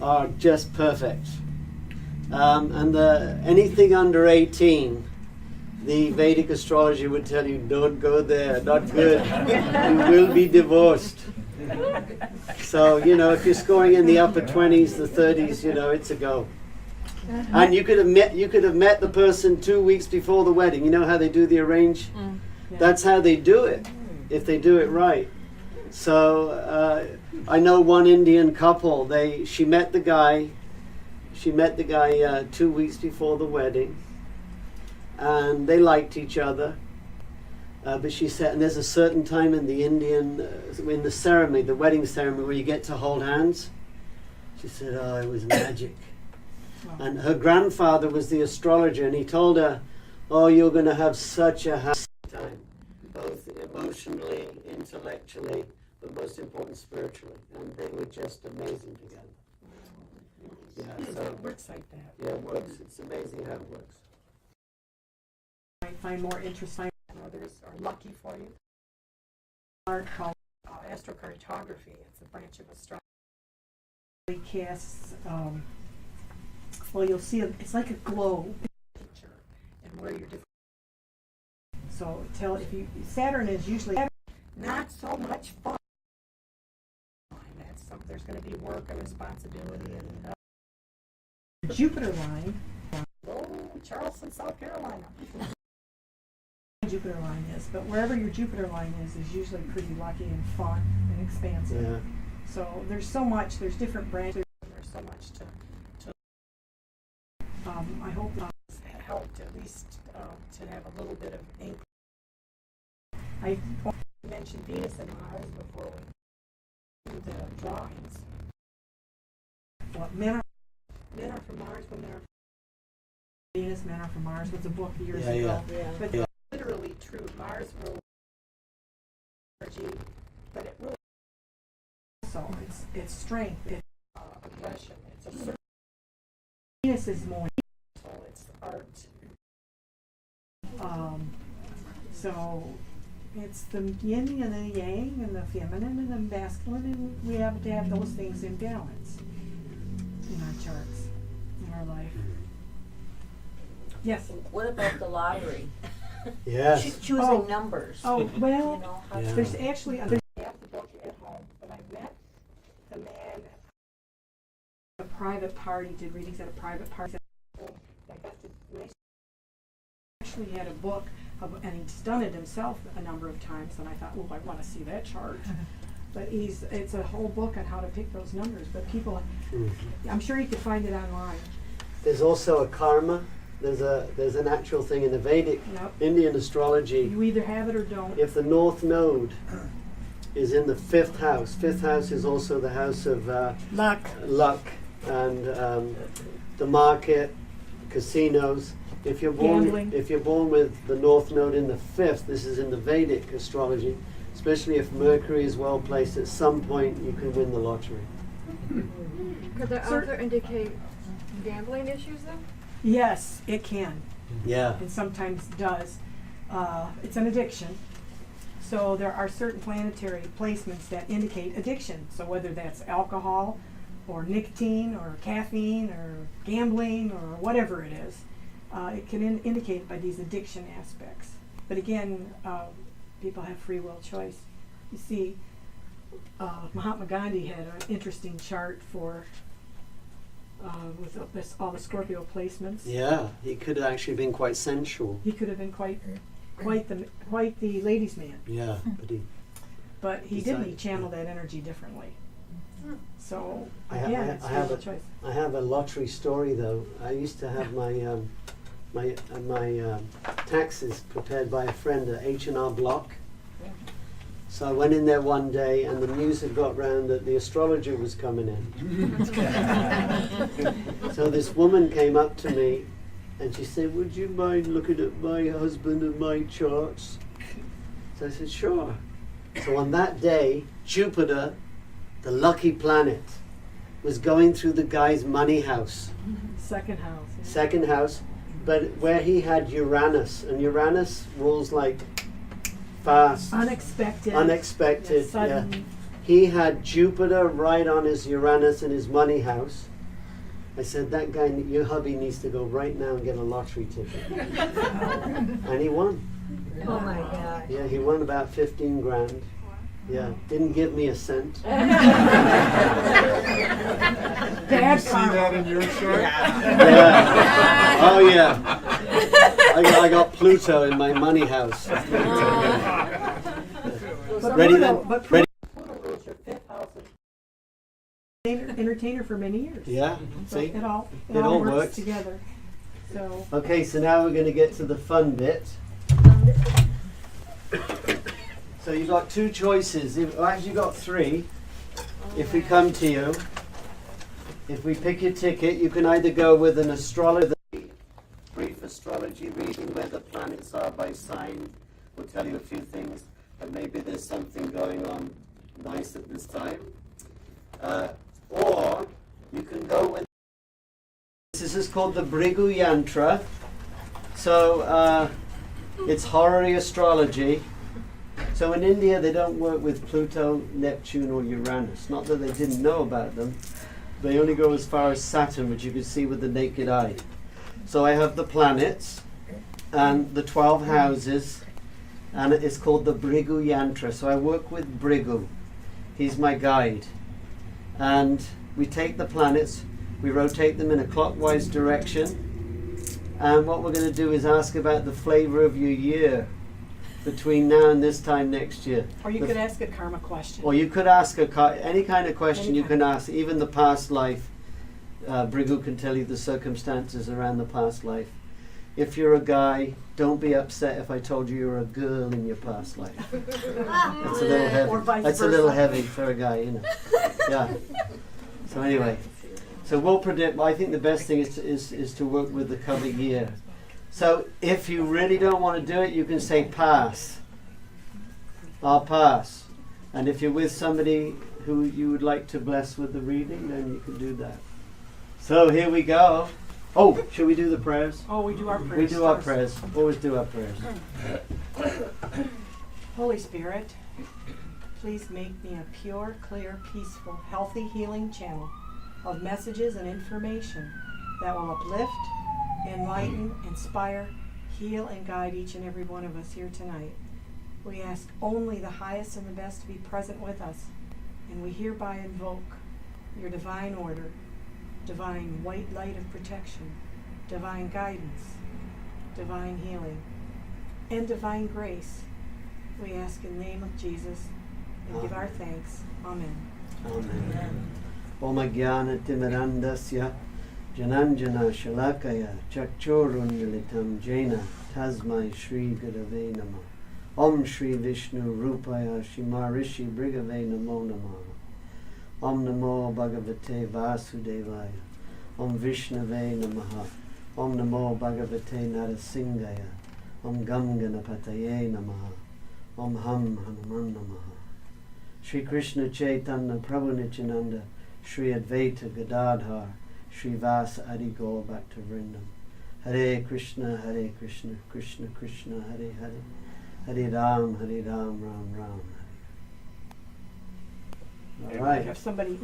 A: are just perfect. And anything under 18, the Vedic astrology would tell you, don't go there, not good. You will be divorced. So, if you're scoring in the upper 20s, the 30s, it's a go. And you could have met the person 2 weeks before the wedding. You know how they do the arrange?
B: Yeah.
A: That's how they do it, if they do it right. So I know one Indian couple. She met the guy 2 weeks before the wedding, and they liked each other. But she said, and there's a certain time in the in the ceremony, the wedding ceremony, where you get to hold hands. She said, oh, it was magic. And her grandfather was the astrologer, and he told her, oh, you're going to have such a happy time, both emotionally, intellectually, but most important, spiritually. And they were just amazing together. Yeah, so
B: It works like that.
A: yeah, it works. It's amazing how it works.
B: You might find more interesting than others are lucky for you. Art called astrocartography. It's a branch of astrology. It casts, well, you'll see it's like a globe picture, and where you're different. So Saturn is usually not so much fun. There's going to be work and responsibility, and Jupiter line, low Charleston, South Carolina. Jupiter line is, but wherever your Jupiter line is usually pretty lucky and fun and expansive.
A: Yeah.
B: So there's so much, there's different branches, there's so much to I hope that helped at least to have a little bit of ink. I mentioned Venus and Mars before we do the drawings. What men are from Mars, women are from Venus, men are from Mars was a book years ago.
D: Yeah.
B: But it's literally true. Mars rules energy, but it rules also it's strength, it's aggression, it's a certain Venus is more it's art. So it's the yin and the yang and the feminine and the masculine, and we have to have those things in balance in our charts, in our life. Yes.
H: What about the lottery?
A: Yes.
H: Choosing
B: Oh.
H: numbers.
B: Oh, well,
H: You know, how
A: Yeah.
B: there's actually there's half the book at home, but I met the man at a private party, did readings at a private party. I got to actually had a book, and he's done it himself a number of times, and I thought, well, I want to see that chart. But it's a whole book on how to pick those numbers, but people, I'm sure you could find it online.
A: There's also a karma. There's an actual thing in the Vedic
B: Yep.
A: Indian astrology.
B: You either have it or don't.
A: If the North Node is in the fifth house is also the house of luck and the market, casinos. If you're
B: Gambling.
A: born with the North Node in the fifth, this is in the Vedic astrology, especially if Mercury is well placed, at some point you can win the lottery.
D: Could the
B: Sir-
D: author indicate gambling issues then?
B: Yes, it can.
A: Yeah.
B: And sometimes does. It's an addiction. So there are certain planetary placements that indicate addiction. So whether that's alcohol or nicotine or caffeine or gambling or whatever it is, it can indicate by these addiction aspects. But again, people have free will choice. You see, Mahatma Gandhi had an interesting chart for with all the Scorpio placements.
A: Yeah, he could have actually been quite sensual.
B: He could have been quite the ladies' man,
A: Yeah,
B: but he didn't. He
A: Decided-
B: channeled that energy differently. So
A: I
B: again, it's free will choice.
A: I have a lottery story though. I used to have my taxes prepared by a friend at H&R Block. So I went in there one day and the news had got round that the astrologer was coming in. So this woman came up to me and she said, "Would you mind looking at my husband and my charts?" So I said, "Sure." So on that day, Jupiter, the lucky planet, was going through the guy's money house,
B: Second house. Yeah.
A: second house, but where he had Uranus, and Uranus rules like fast,
B: Unexpected.
A: unexpected.
B: Sudden.
A: Yeah. He had Jupiter right on his Uranus in his money house. I said, "That guy, your hubby needs to go right now and get a lottery ticket." And he won.
D: Oh my God.
A: Yeah, he won about 15 grand. Yeah, didn't give me a cent.
B: Bad
I: See
B: karma.
I: that in your chart?
A: Yeah. Oh yeah. I got Pluto in my money house.
B: But
A: Ready
B: Pluto,
A: then?
B: But
A: Ready?
B: Pluto is your fifth house. Entertainer for many years.
A: Yeah.
B: So
A: See.
B: it all
A: It all
B: works
A: works.
B: together. So
A: Okay, so now we're going to get to the fun bit. So you've got two choices. Actually, you've got three. If we come to you, if we pick your ticket, you can either go with an astrologer, brief astrology reading where the planets are by sign. We'll tell you a few things, but maybe there's something going on nice at this time. Or you can go with. This is called the Bhrigu Yantra. So it's Horary astrology. So in India they don't work with Pluto, Neptune or Uranus. Not that they didn't know about them. They only go as far as Saturn, which you can see with the naked eye. So I have the planets and the 12 houses, and it's called the Bhrigu Yantra. So I work with Bhrigu. He's my guide. And we take the planets, we rotate them in a clockwise direction, And what we're going to do is ask about the flavor of your year between now and this time next year.
B: Or you could ask a karma question.
A: Or you could ask any kind of question
B: Any
A: you
B: kind.
A: can ask, even the past life. Bhrigu can tell you the circumstances around the past life. If you're a guy, don't be upset if I told you you're a girl in your past life. That's a little heavy.
B: Or vice
A: That's a little
B: versa.
A: heavy for a guy, you know. Yeah. So anyway, so we'll predict. I think the best thing is to work with the cover year. So if you really don't want to do it, you can say pass. I'll pass. And if you're with somebody who you would like to bless with the reading, then you can do that. So here we go. Oh, should we do the prayers?
B: Oh, we do our prayers.
A: We do our
B: first.
A: prayers. Always do our prayers.
B: Holy Spirit, please make me a pure, clear, peaceful, healthy, healing channel of messages and information that will uplift, enlighten, inspire, heal, and guide each and every one of us here tonight. We ask only the highest and the best to be present with us, and we hereby invoke your divine order, divine white light of protection, divine guidance, divine healing, and divine grace. We ask in the name of Jesus and give our thanks. Amen.
A: Amen. Om Jnana Timirandasya Jananjana Shalakaya Chakchorundalitam Jaina Tasmai Shri Gurave Namah. Om Shri Vishnu Rupaya Shimarishi Brigave Namo Namah. Om Namo Bhagavate Vasudevaya. Om Vishnave Namaha. Om Namo Bhagavate Narasimhaya. Om Gam Ganapataye Namaha. Om Ham Hanuman Namaha. Shri Krishna Chaitanya Prabhu Nityananda Shri Advaita Gadadhar Shri Vasa Adi Gaur Bhakta Vrindam. Hare Krishna, Krishna Krishna, Hare Hare. Hare Ram, Ram Ram. All right.
B: Have somebody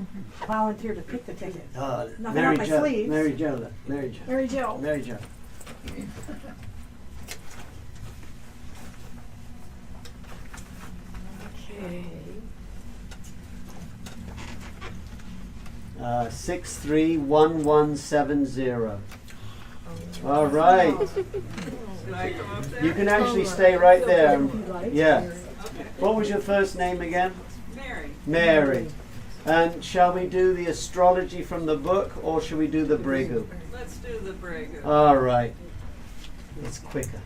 B: volunteer to pick the ticket. Nothing
A: Mary
B: up my
A: Jo.
B: sleeves.
A: Mary Jo. Mary Jo.
B: Mary Jo.
A: Mary Jo.
B: Okay.
A: 631170. All right. You can actually stay right there. Yeah. What was your first name again?
H: Mary.
A: Mary. And shall we do the astrology from the book, or shall we do the Bhrigu?
H: Let's do the Bhrigu.
A: All right. It's quicker.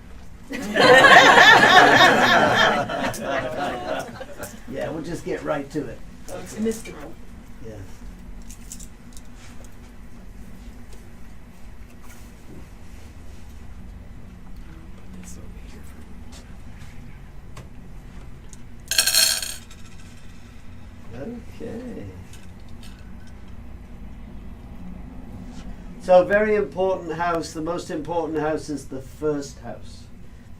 A: Yeah, we'll just get right to it.
B: It's mystical.
A: Yes. Okay. So, very important house. The most important house is the first house,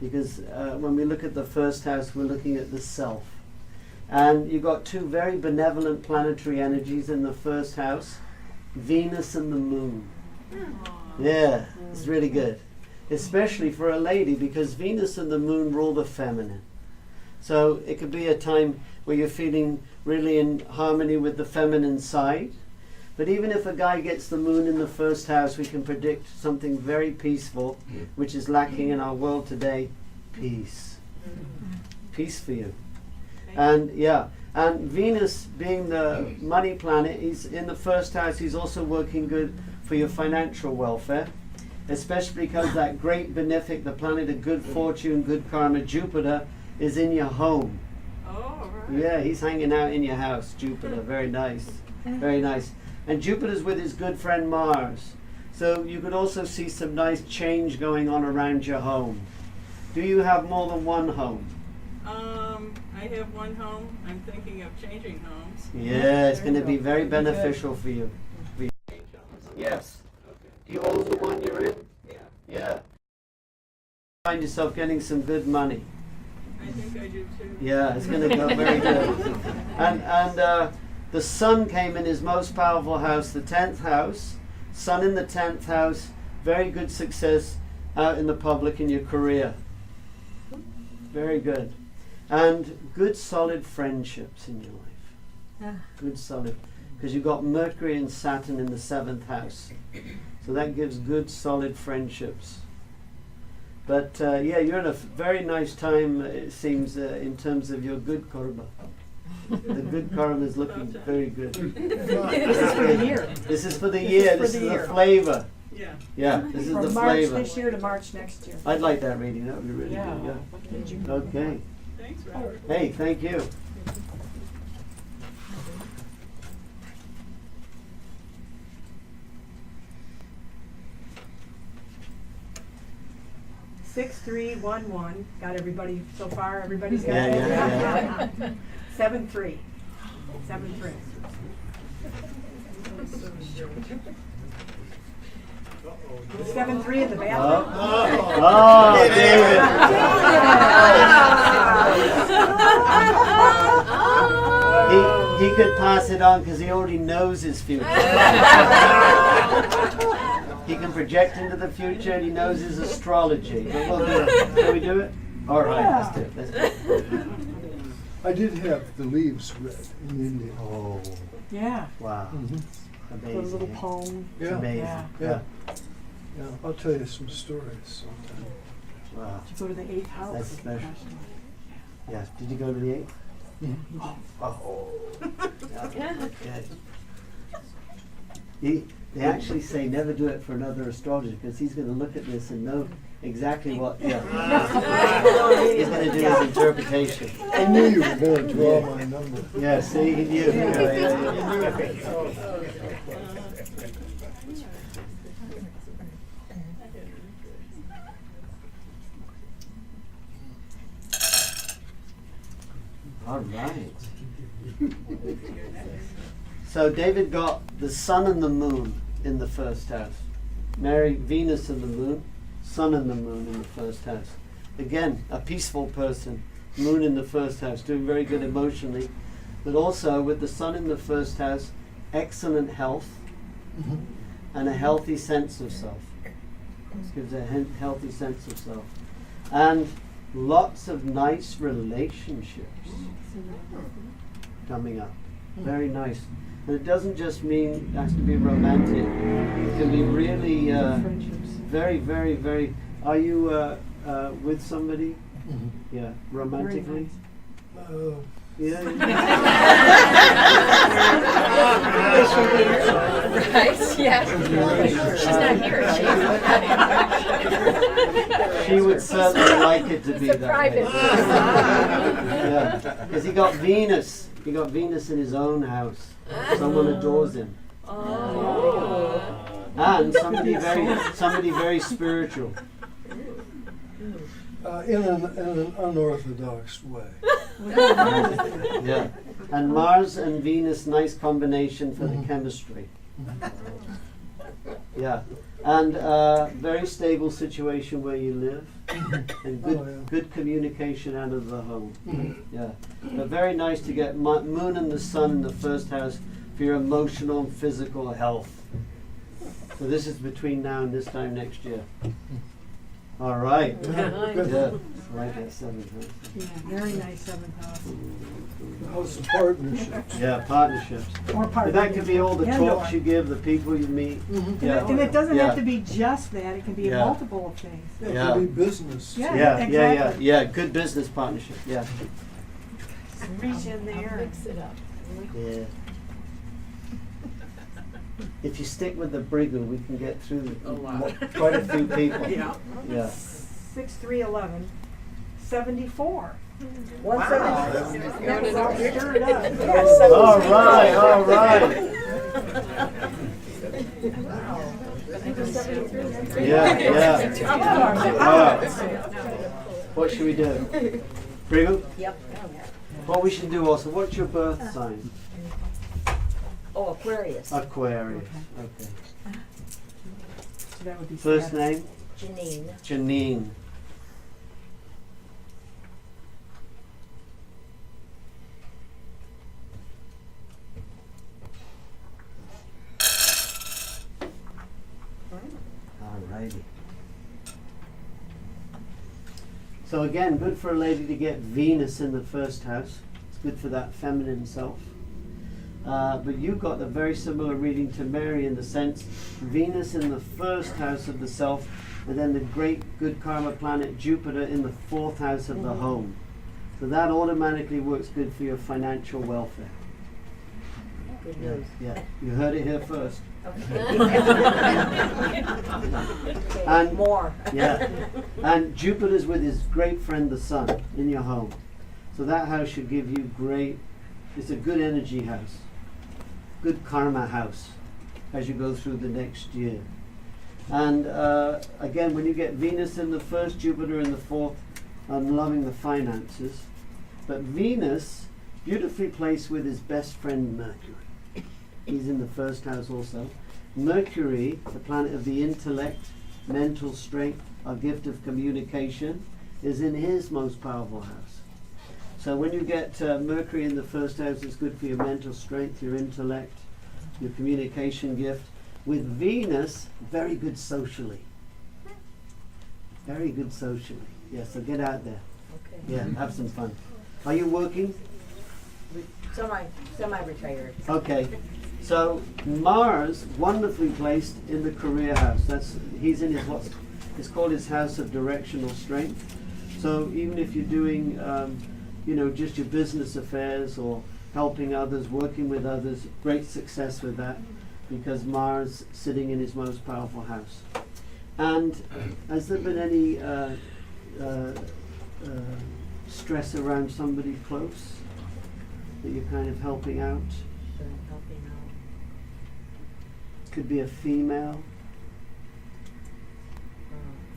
A: because when we look at the first house, we're looking at the self. And you've got two very benevolent planetary energies in the first house, Venus and the Moon. Yeah, it's really good, especially for a lady, because Venus and the Moon rule the feminine. So it could be a time where you're feeling really in harmony with the feminine side. But even if a guy gets the Moon in the first house, we can predict something very peaceful, which is lacking in our world today: peace. Peace for you. And yeah, and Venus being the money planet, he's in the first house. He's also working good for your financial welfare, especially because that great benefic, the planet of good fortune, good karma, Jupiter, is in your home.
H: Oh, right.
A: Yeah, he's hanging out in your house, Jupiter. Very nice. Very nice. And Jupiter's with his good friend Mars. So you could also see some nice change going on around your home. Do you have more than one home?
H: I have one home. I'm thinking of changing homes.
A: Yeah, it's going to be very beneficial for you. Yes. Do you own the one you're in?
H: Yeah,
A: Yeah. Find yourself getting some good money.
H: I think I do too.
A: Yeah, it's going to go very good. And the sun came in his most powerful house, the 10th house. Sun in the 10th house. Very good success out in the public in your career. Very good. And good solid friendships in your life. Good solid. Because you've got Mercury and Saturn in the 7th house. So that gives good solid friendships. But yeah, you're in a very nice time, it seems, in terms of your good karma. The good karma is looking very good.
B: This is for the year.
A: This is for the year. This is the flavor.
B: Yeah.
A: Yeah, this is the
B: From March
A: flavor.
B: this year to March next year.
A: I'd like that reading. That would be really
B: Yeah.
A: good.
B: Did you?
A: Yeah. Okay.
B: Thanks, Robert.
A: Hey, thank you.
B: Six, 3, 1, 1. Got everybody so far? Everybody's got
A: Yeah,
B: it?
A: yeah, yeah.
B: 7, 3. 7, 3. The 7, 3 in the bathroom.
A: Oh, David. He could pass it on because he already knows his future. He can project into the future and he knows his astrology. But we'll do it. Shall we do it? All right, let's do it. Let's do it.
J: I did have the leaves read in India.
A: Oh,
B: Yeah.
A: wow.
J: Mhm.
B: Put a
A: Amazing.
B: little poem.
A: It's
J: Yeah.
A: amazing.
B: Yeah.
J: Yeah. Yeah, I'll tell you some stories sometime.
A: Wow.
B: Go to the 8th house.
A: That's special. Yes. Did you go to the 8th? Oh. Yeah. Yeah. They actually say never do it for another astrologer because he's going to look at this and know exactly what. Yeah. He's going to do his interpretation.
J: I knew you were going to draw my number.
A: Yeah. See, he knew. Yeah. All right. So David got the sun and the moon in the first house. Mary, Venus and the moon, sun and the moon in the first house. Again, a peaceful person, moon in the first house, doing very good emotionally, but also with the sun in the first house, excellent health and a healthy sense of self. This gives a healthy sense of self. And lots of nice relationships coming up. Very nice. And it doesn't just mean it has to be romantic. It can be really very, very, very. Are you with somebody? Yeah, romantically? Yeah.
D: Right, yeah. She's not here,
A: She would certainly like it to be
D: It's a
A: that
D: private.
A: way. Yeah, because he got Venus. He got Venus in his own house. Someone adores him.
D: Oh.
A: And somebody very spiritual.
J: In an unorthodox way.
A: Yeah. And Mars and Venus, nice combination for the chemistry. Yeah. And very stable situation where you live. And good communication out of the home. Yeah. But very nice to get moon and the sun in the first house for your emotional and physical health. So this is between now and this time next year. All right. Yeah. I like that 7th house.
B: Yeah, very nice 7th house.
J: How's the partnerships?
A: Yeah, partnerships.
B: Or
A: But that could be all the
B: And
A: talks
B: or.
A: you give, the people you meet. Yeah.
B: And it doesn't
A: Yeah.
B: have to be just that. It can be
A: Yeah.
B: multiple of things.
J: It
A: Yeah.
J: could be business.
B: Yeah.
A: Yeah.
B: exactly.
A: Good business partnership. Yeah.
B: Reach in there.
D: Mix it up.
A: Yeah. If you stick with the Bhrigu, we can get through quite a few people. Yeah.
B: 6, 3, 11. 74.
E: 174.
B: Wow. Stir it up.
A: All right. All right. Yeah. Wow. What should we do? Bhrigu?
E: Yep.
A: What we should do also, what's your birth sign?
E: Oh, Aquarius.
A: Aquarius. Okay.
B: So that would be
A: First
B: Saturn.
A: name?
E: Janine.
A: Janine. Alrighty. So again, good for a lady to get Venus in the first house. It's good for that feminine self. But you got a very similar reading to Mary in the sense Venus in the first house of the self and then the great good karma planet Jupiter in the 4th house of the home. So that automatically works good for your financial welfare.
E: Good
A: Yeah,
E: news.
A: yeah. You heard it here first.
E: Okay,
A: And-
E: more.
A: Yeah. And Jupiter's with his great friend the Sun in your home. So that house should give you it's a good energy house. Good karma house as you go through the next year. And again, when you get Venus in the 1st, Jupiter in the 4th, I'm loving the finances. But Venus, beautifully placed with his best friend Mercury. He's in the 1st house also. Mercury, the planet of the intellect, mental strength, our gift of communication, is in his most powerful house. So when you get Mercury in the 1st house, it's good for your mental strength, your intellect, your communication gift. With Venus, very good socially. Very good socially. Yeah, so get out there.
E: Okay.
A: Yeah, have some fun. Are you working?
E: Semi-retired.
A: Okay. So Mars, wonderfully placed in the career house. He's in it's called his house of directional strength. So even if you're doing, just your business affairs or helping others, working with others, great success with that, because Mars sitting in his most powerful house. And has there been any stress around somebody close that you're kind of helping out?
E: So helping out.
A: Could be a female.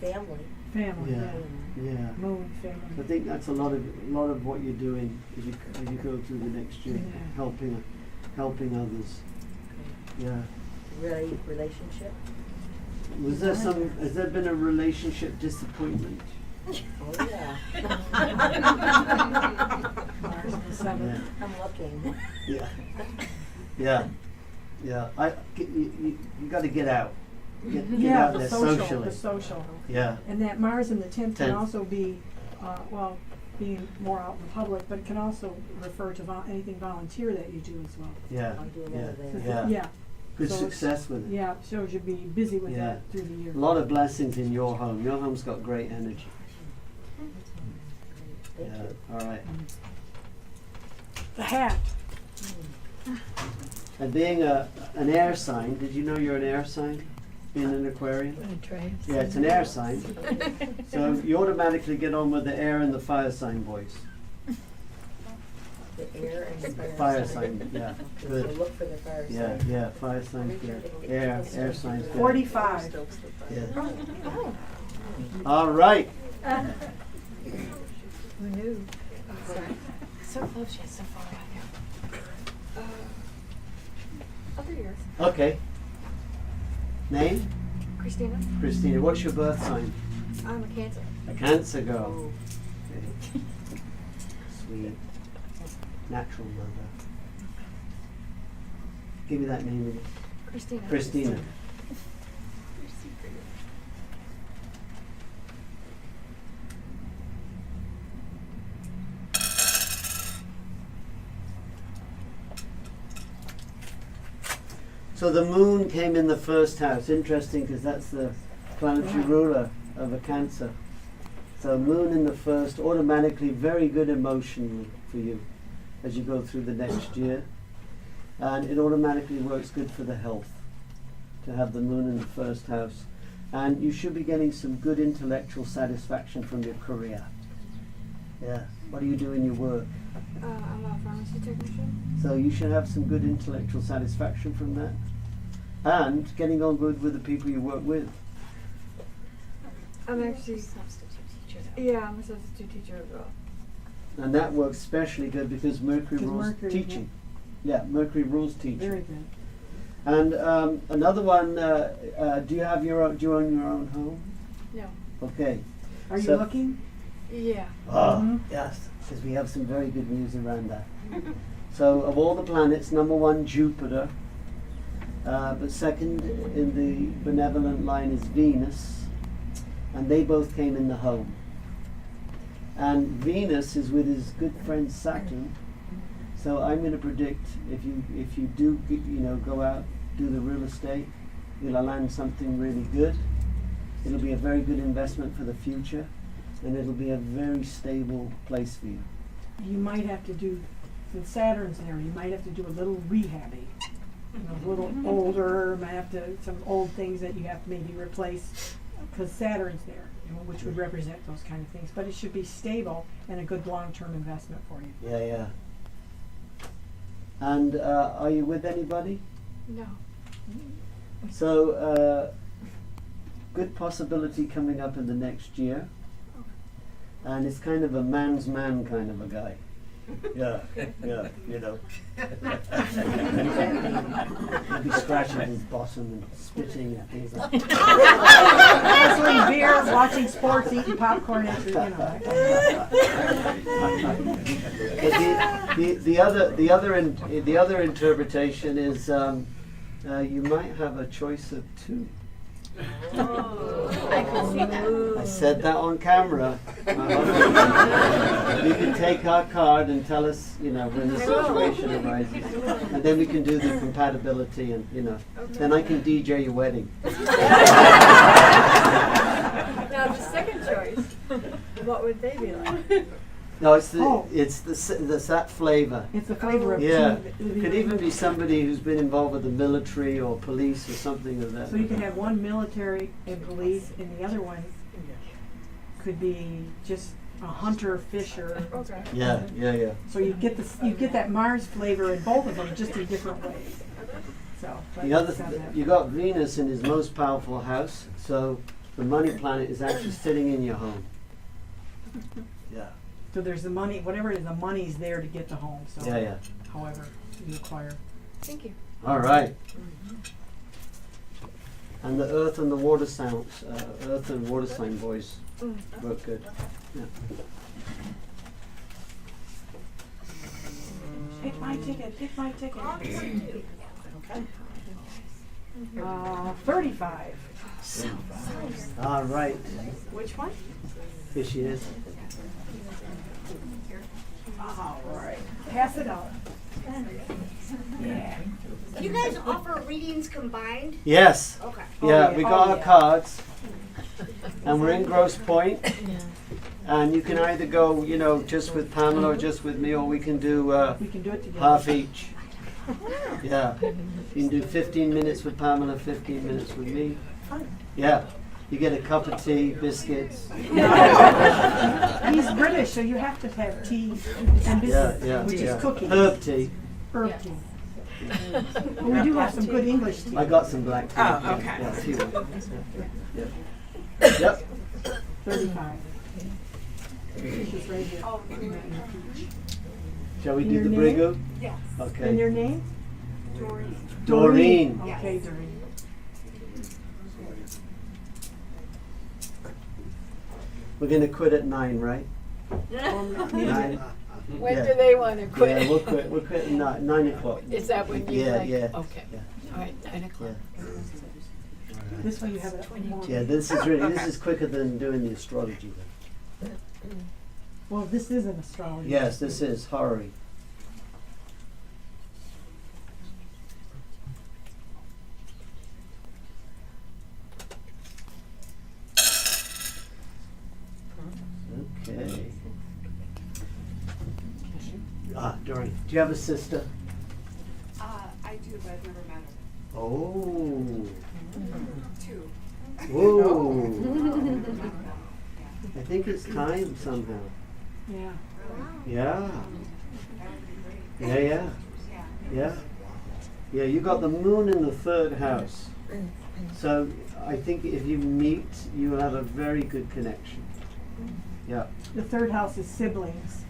E: Family.
B: Family,
A: Yeah.
B: yeah.
A: Yeah.
B: Moon,
A: I
B: family.
A: think that's a lot of what you're doing as you go through the next year,
B: Yeah.
A: helping others. Yeah.
E: Relationship.
A: Has there been a relationship disappointment?
E: Oh yeah.
B: Mars in the 7th.
E: I'm looking.
A: Yeah. Yeah. Yeah. You got to get out. Get
B: Yeah,
A: out
B: the
A: there
B: social,
A: socially.
B: the social.
A: Yeah.
B: And that Mars in the 10th can
A: 10th.
B: also be, being more out in the public, but can also refer to anything volunteer that you do as well.
A: Yeah.
E: I'm doing
A: Yeah.
E: over there.
A: Yeah.
B: Yeah,
A: Good
B: So it's-
A: success with it.
B: yeah, shows you be busy with
A: Yeah.
B: that through the year.
A: A lot of blessings in your home. Your home's got great energy.
E: Thank
A: Yeah.
E: you.
A: All right.
B: The hat.
A: And being an air sign, did you know you're an air sign? Being an Aquarian? Yeah, it's an air sign. So you automatically get on with the air and the fire sign boys.
E: The air and the
A: Fire sign, yeah.
E: Okay,
A: Good.
E: so look for the fire
A: Yeah,
E: sign.
A: yeah, fire sign's good. Air sign's good.
B: 45.
A: Yeah. All right.
D: Who knew? So close yet so far out here. Other years.
A: Okay. Name?
D: Christina.
A: Christina. What's your birth sign?
D: I'm a Cancer.
A: A Cancer girl. Okay. Sweet. Natural mother. Give me that name again.
D: Christina.
A: Christina. So the moon came in the 1st house. Interesting, because that's the planetary ruler of a Cancer. So moon in the 1st, automatically very good emotionally for you as you go through the next year. And it automatically works good for the health to have the moon in the 1st house. And you should be getting some good intellectual satisfaction from your career. Yeah. What do you do in your work?
D: I'm a pharmacy technician.
A: So you should have some good intellectual satisfaction from that. And getting on good with the people you work with.
D: I'm actually
H: Substitute teacher.
D: Yeah, I'm a substitute teacher as well.
A: And that works especially good because Mercury
B: 'Cause
A: rules
B: Mercury,
A: teaching. Yeah, Mercury rules teaching.
B: Very good.
A: And another one, do you own your own home?
D: No.
A: Okay.
B: Are you
A: So-
B: looking?
D: Yeah.
A: Oh,
B: Mhm.
A: yes, because we have some very good news around that. So of all the planets, number 1, Jupiter. But second in the benevolent line is Venus. And they both came in the home. And Venus is with his good friend Saturn. So I'm going to predict if you do go out, do the real estate, you'll land something really good. It'll be a very good investment for the future, and it'll be a very stable place for you.
B: You might have to do, since Saturn's there, you might have to do a little rehabbing. You know, a little older, might have to, some old things that you have to maybe replace, because Saturn's there, you know, which would represent those kind of things. But it should be stable and a good long-term investment for you.
A: Yeah, yeah. And are you with anybody?
D: No.
A: So, good possibility coming up in the next year. And it's kind of a man's man kind of a guy. Yeah, yeah, you know. He'll be scratching his bottom and spitting and things like that.
B: Guzzling beer, watching sports, eating popcorn after, you know, that kind of stuff.
A: The other interpretation is you might have a choice of two.
F: I can see that.
A: I said that on camera. You can take our card and tell us, you know, when the situation arises, and then we can do the compatibility, and you know, then I can DJ your wedding.
D: Now the second choice, what would they be like?
A: No, it's
B: Oh.
A: that flavor.
B: It's the flavor of
A: Yeah,
B: tea.
A: could even be somebody who's been involved with the military or police or something of that.
B: So you could have one military and police, and the other one could be just a hunter, fisher.
D: Okay.
A: Yeah, yeah, yeah.
B: So you get that Mars flavor in both of them, just in different ways. So
A: The other, you got Venus in his most powerful house, so the money planet is actually sitting in your home. Yeah,
B: so there's the money, whatever it is, the money's there to get the home. So
A: yeah, yeah.
B: however you acquire.
D: Thank you.
A: All right. And the earth and the water sounds, earth and water sign boys work good. Yeah.
B: Pick my ticket, pick my ticket. Okay. 35.
A: All right.
B: Which one?
A: Here she is.
B: All right. Pass it out. Yeah.
G: You guys offer readings combined?
A: Yes.
G: Okay.
A: Yeah,
B: yeah.
A: we
B: Oh,
A: got our
B: yeah.
A: cards, and we're in Grosse Pointe. And you can either go, you know, just with Pamela or just with me, or we can do
B: We can do it together.
A: half each. Yeah. You can do 15 minutes with Pamela, 15 minutes with me. Yeah. You get a cup of tea, biscuits.
B: He's British, so you have to have tea and
A: Yeah,
B: biscuits,
A: yeah,
B: which
A: yeah.
B: is cookies.
A: Herb tea.
B: Herb tea. But we do have some good English tea.
A: I got some black tea.
B: Oh, okay.
A: Yeah, tea one. Yeah. Yep.
B: 35. She's right here.
A: Shall we
B: And
A: do
B: your
A: the
B: name?
A: Bhrigu?
G: Yes.
A: Okay.
B: And your name?
A: Doreen.
B: Okay, Doreen.
A: We're going to quit at 9, right? 9.
D: When
A: Yeah.
D: do they want to quit?
A: Yeah, we'll quit. We'll quit at 9 o'clock.
D: Is that when you
A: Yeah,
D: like?
A: yeah.
D: Okay.
A: Yeah.
D: All right, 9 o'clock.
B: This way you have it more.
A: Yeah, this is really, this is quicker than doing the astrology.
B: Well, this is an astrology.
A: Yes, this is Horary. Okay. Doreen, do you have a sister?
E: I do, but I've never met her.
A: Oh.
E: 2.
A: Whoa. I think it's time somehow.
B: Yeah.
A: Yeah. Yeah, yeah. Yeah. Yeah, you got the moon in the 3rd house. So I think if you meet, you will have a very good connection. Yeah.
B: The 3rd house is siblings.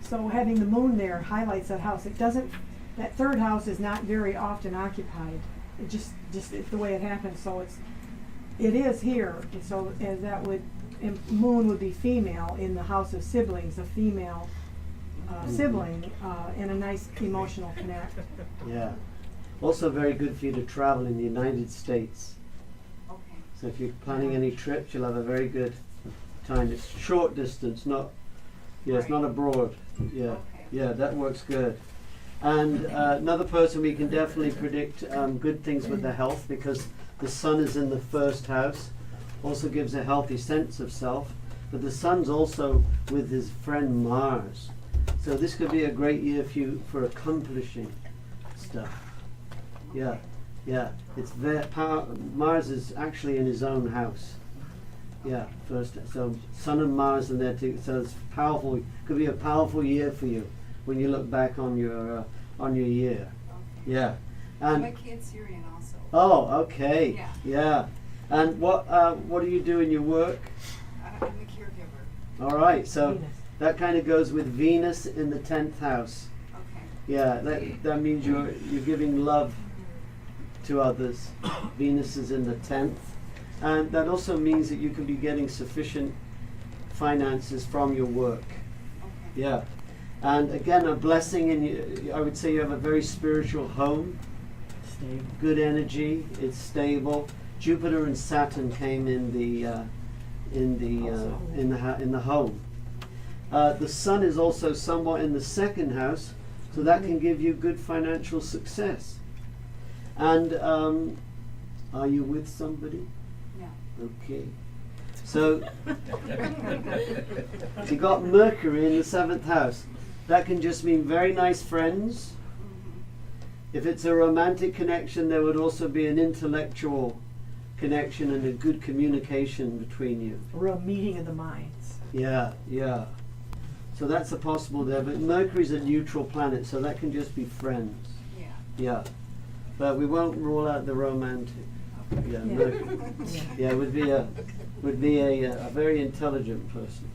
B: So having the moon there highlights that house. It doesn't, that 3rd house is not very often occupied. It just it's the way it happens. So it is here. And so as that would, and moon would be female in the house of siblings, a female sibling, and a nice emotional connect.
A: Yeah. Also very good for you to travel in the United States.
E: Okay.
A: So if you're planning any trips, you'll have a very good time. It's short distance, not, yeah, it's not abroad. Yeah,
E: Okay.
A: yeah, that works good. And another person we can definitely predict good things with their health, because the sun is in the 1st house. also gives a healthy sense of self. But the sun's also with his friend Mars. So this could be a great year for you for accomplishing stuff. Yeah, yeah. It's Mars is actually in his own house. Yeah, first. So Sun and Mars in there too. So it's powerful. Could be a powerful year for you when you look back on your year. Yeah.
E: I'm a Cancerian also.
A: Oh, okay.
E: Yeah.
A: Yeah. And what do you do in your work?
E: I'm a caregiver.
A: All right. So
B: Venus.
A: that kind of goes with Venus in the 10th house.
E: Okay.
A: Yeah. That means you're giving love to others. Venus is in the 10th. And that also means that you can be getting sufficient finances from your work.
E: Okay.
A: Yeah. And again, a blessing in you. I would say you have a very spiritual home.
B: Stable.
A: Good energy. It's stable. Jupiter and Saturn came in the home. The Sun is also somewhat in the 2nd house, so that can give you good financial success. And are you with somebody?
E: Yeah.
A: Okay. So you got Mercury in the 7th house. That can just mean very nice friends. If it's a romantic connection, there would also be an intellectual connection and a good communication between you.
B: A real meeting of the minds.
A: Yeah, yeah. So that's a possible there. But Mercury's a neutral planet, so that can just be friends.
E: Yeah.
A: Yeah. But we won't rule out the romantic. Yeah, Mercury. Yeah, would be a very intelligent person.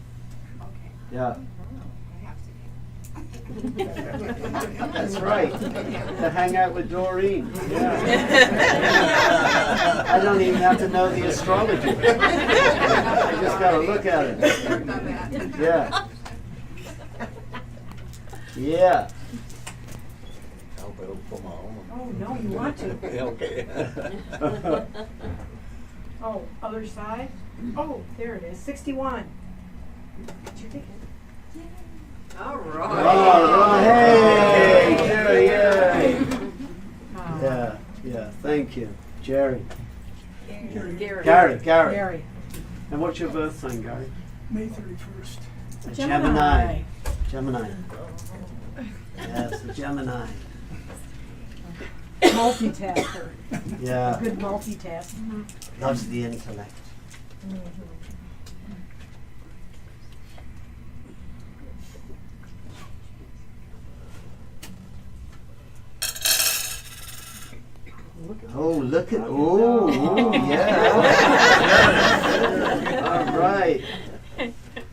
E: Okay.
A: Yeah.
E: I have to be.
A: That's right. To hang out with Doreen. Yeah. I don't even have to know the astrology. I just got to look at it.
E: Worked on that.
A: Yeah. Yeah.
B: Oh, no, you want to.
C: Okay.
B: Oh, other side? Oh, there it is, 61. Did you take it?
E: All
A: All
E: right.
A: right. Hey, Jerry. Yay.
B: Oh.
A: Yeah. Yeah. Thank you, Jerry.
B: Gary.
A: Gary. And what's your birth sign, Gary?
J: May 31st.
A: A Gemini. Gemini. Yes, a Gemini.
B: Multitasker.
A: Yeah.
B: Good multitasker.
A: Loves the intellect. Oh, look at, yeah. All right.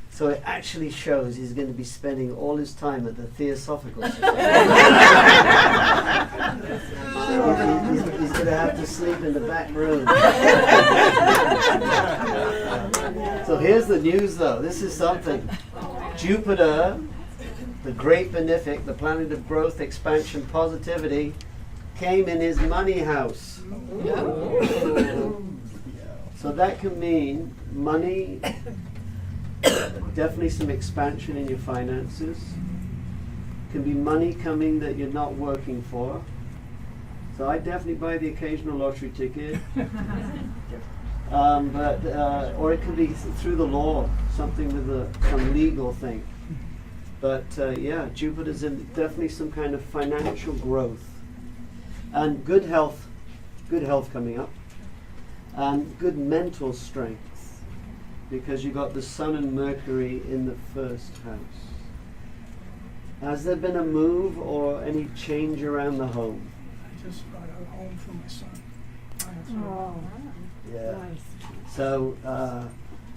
A: So it actually shows he's going to be spending all his time at the Theosophical Society. He's going to have to sleep in the back room. So here's the news, though. This is something. Jupiter, the great benefic, the planet of growth, expansion, positivity, came in his money house. So that can mean money, definitely some expansion in your finances. Can be money coming that you're not working for. So I definitely buy the occasional lottery ticket. Or it could be through the law, something with some legal thing. But yeah, Jupiter's in definitely some kind of financial growth. And good health coming up. And good mental strength. Because you got the Sun and Mercury in the 1st house. Has there been a move or any change around the home?
J: I just bought a home for my son.
B: Oh,
A: Yeah.
B: nice.
A: So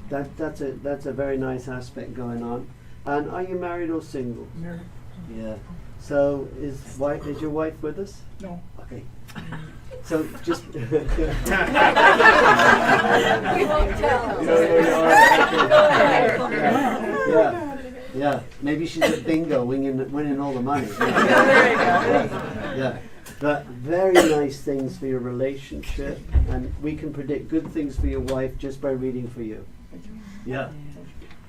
A: that's a very nice aspect going on. And are you married or single?
J: Married.
A: Yeah. So is your wife with us?
J: No.
A: Okay. So just
F: We won't tell.
A: Yeah. Maybe she's at bingo winning all the money. Yeah. But very nice things for your relationship, and we can predict good things for your wife just by reading for you. Yeah.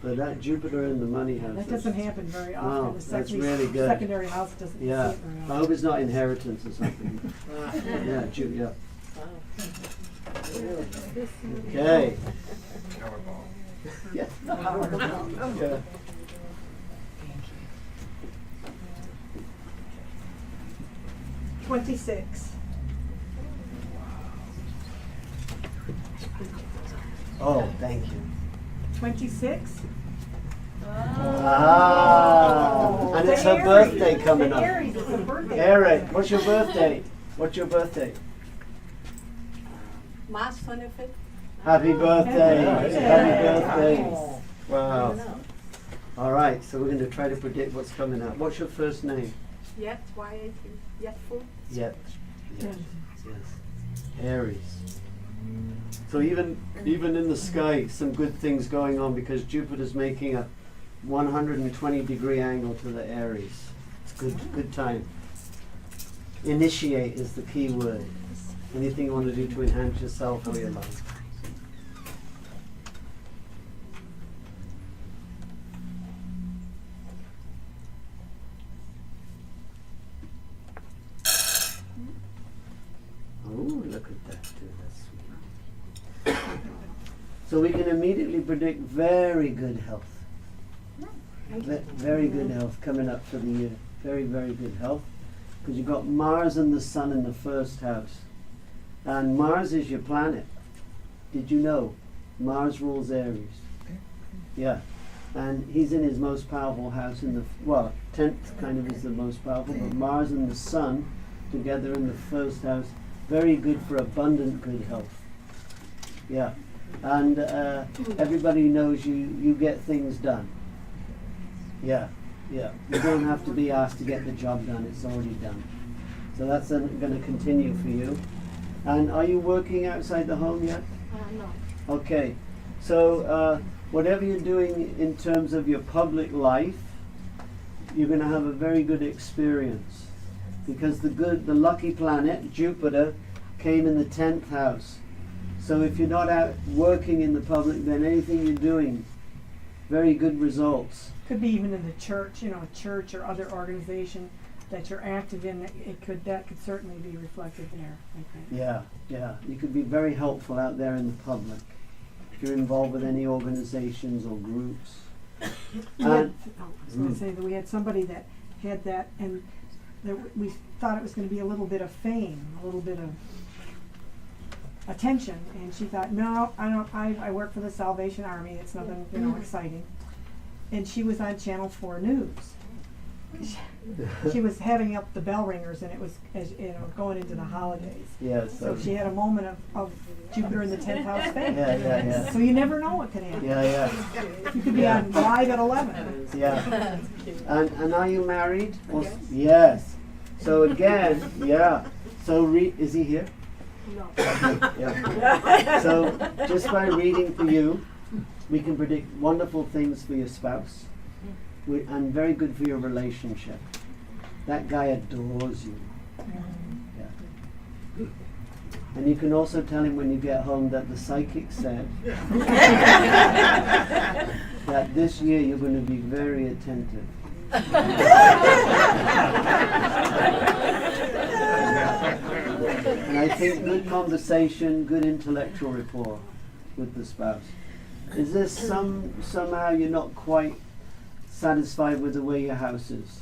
A: But that Jupiter in the money house.
B: That doesn't happen very often.
A: No,
B: The
A: that's really good.
B: secondary house doesn't see
A: Yeah.
B: it very
A: I
B: often.
A: hope it's not inheritance or something. Yeah. Okay. Yeah. Yeah.
B: 26.
A: Oh, thank you.
B: 26?
A: Ah, and it's her
B: Aries.
A: birthday coming up.
B: Aries, it's a birthday.
A: Eric, what's your birthday? What's your birthday?
G: March 25th.
A: Happy birthday.
B: Happy
A: Happy
B: birthday.
A: birthday. Wow. All right, so we're going to try to predict what's coming up. What's your first name?
G: Yet, Y-A-T. Yet food.
A: Yet. Yes. Yes. Aries. So even in the sky, some good things going on because Jupiter's making a 120-degree angle to the Aries. It's good time. Initiate is the key word. Anything you want to do to enhance yourself or your life. Oh, look at that too. That's sweet. So we can immediately predict very good health. Very good health coming up for the year. Very, very good health. Because you've got Mars and the Sun in the first house. And Mars is your planet. Did you know? Mars rules Aries. Yeah. And he's in his most powerful house in the, 10th kind of is the most powerful, but Mars and the Sun together in the first house, very good for abundant good health. Yeah. And everybody knows you get things done. Yeah. Yeah. You don't have to be asked to get the job done, it's already done. So that's going to continue for you. And are you working outside the home yet?
G: No.
A: Okay. So whatever you're doing in terms of your public life, you're going to have a very good experience. Because the lucky planet, Jupiter, came in the 10th house. So if you're not out working in the public, then anything you're doing, very good results.
B: Could be even in the church, a church or other organization that you're active in. That could certainly be reflected there, I think.
A: Yeah, yeah. You could be very helpful out there in the public. If you're involved with any organizations or groups.
B: I was going to say that we had somebody that had that, and we thought it was going to be a little bit of fame, a little bit of attention, and she thought, no, I don't. I work for the Salvation Army. It's nothing, exciting. And she was on Channel 4 News. She was heading up the bell ringers, and it was going into the holidays.
A: Yeah.
B: So she had a moment of Jupiter in the 10th house fame.
A: Yeah.
B: So you never know what could happen.
A: Yeah.
B: You could be on live at 11.
A: Yeah. And are you married? Yes. So again, yeah. So is he here?
G: No.
A: Yeah. So just by reading for you, we can predict wonderful things for your spouse, and very good for your relationship. That guy adores you. Yeah. And you can also tell him when you get home that the psychic said that this year you're going to be very attentive. And I think good conversation, good intellectual rapport with the spouse. Is this somehow you're not quite satisfied with the way your house is?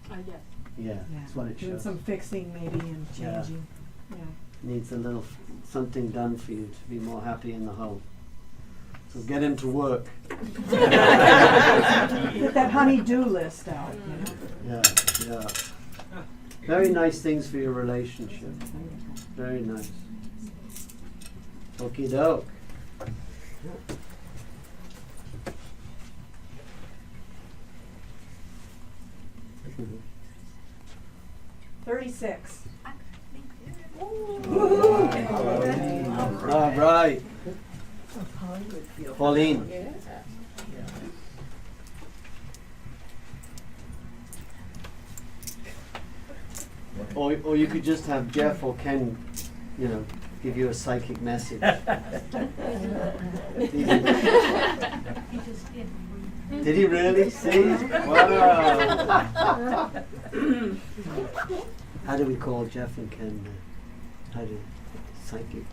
G: Yes.
A: Yeah, that's what it
B: Doing
A: shows.
B: some fixing maybe and changing. Yeah.
A: Needs a little something done for you to be more happy in the home. So get him to work.
B: Get that honey-do list out.
A: Yeah. Very nice things for your relationship. Very nice. Okie doke.
B: 36.
A: All right. Pauline. Or you could just have Jeff or Ken, give you a psychic message. Did he really? See? Wow. How do we call Jeff and Ken? How do psychic?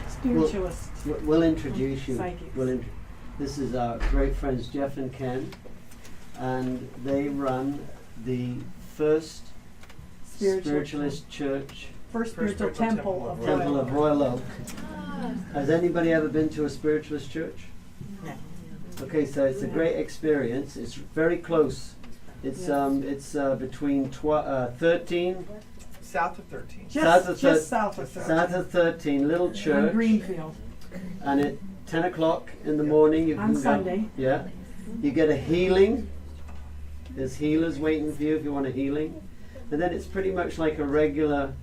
B: Spiritualist.
A: We'll introduce you.
B: Psychics.
A: This is our great friends Jeff and Ken, and they run the first spiritualist church,
B: First spiritual temple of
A: Temple of Royal Oak.
F: Ah,
A: Has anybody ever been to a spiritualist church?
H: No.
A: Okay, so it's a great experience. It's very close. It's between 13.
K: South of 13.
B: Just south of 13.
A: South of 13, little
B: On
A: church.
B: Greenfield.
A: And at 10 o'clock in the morning, you can
B: On
A: go.
B: Sunday.
A: Yeah. You get a healing. There's healers waiting for you if you want a healing. And then it's pretty much like a regular,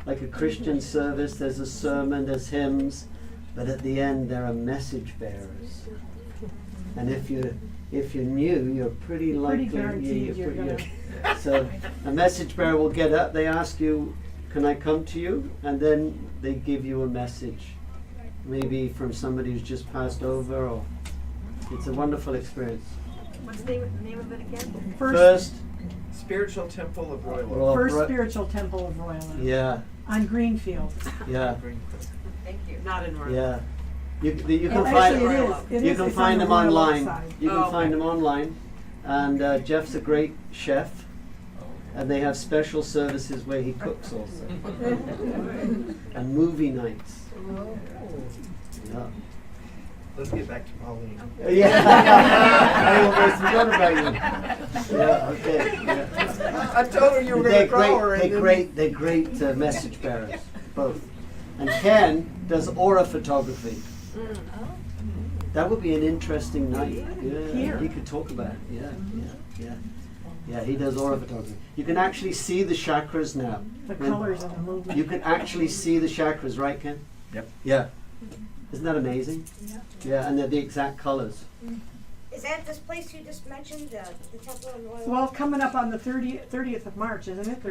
A: like a Christian service. There's a sermon, there's hymns, but at the end there are message bearers. And if you're new, you're pretty likely.
B: guaranteed you're gonna.
A: So a message bearer will get up. They ask you, "Can I come to you?" And then they give you a message, maybe from somebody who's just passed over, or it's a wonderful experience.
H: What's the name of it again?
A: First
K: Spiritual Temple of Royal Oak.
A: Well,
B: First spiritual temple of Royal Oak.
A: Yeah,
B: On Greenfield.
A: yeah,
H: Thank you. Not in Royal.
A: yeah. You can
B: Oh,
A: find
B: actually, it is.
A: you can
B: It's
A: find
B: on
A: them
B: the Royal Oak
A: online.
B: side.
A: You can
H: Oh,
A: find
H: okay.
A: them online, and Jeff's a great chef, and they have special services where he cooks also, and movie nights. Yeah.
K: Let's get back to Pauline.
A: Yeah. I almost forgot about you. Yeah. Okay. Yeah.
K: I told her you were going to call her. and then-
A: They're great message bearers, both. And Ken does aura photography. That would be an interesting night. Yeah,
B: Here.
A: he could talk about it. Yeah, he does aura photography. You can actually see the chakras now.
B: The
A: When-
B: colors and the movement.
A: You can actually see the chakras, right, Ken?
K: Yep.
A: Yeah. Isn't that amazing? Yeah, and they're the exact colors.
G: Is that this place you just mentioned, the Temple of Royal?
B: Well, coming up on the 30th of March, isn't it?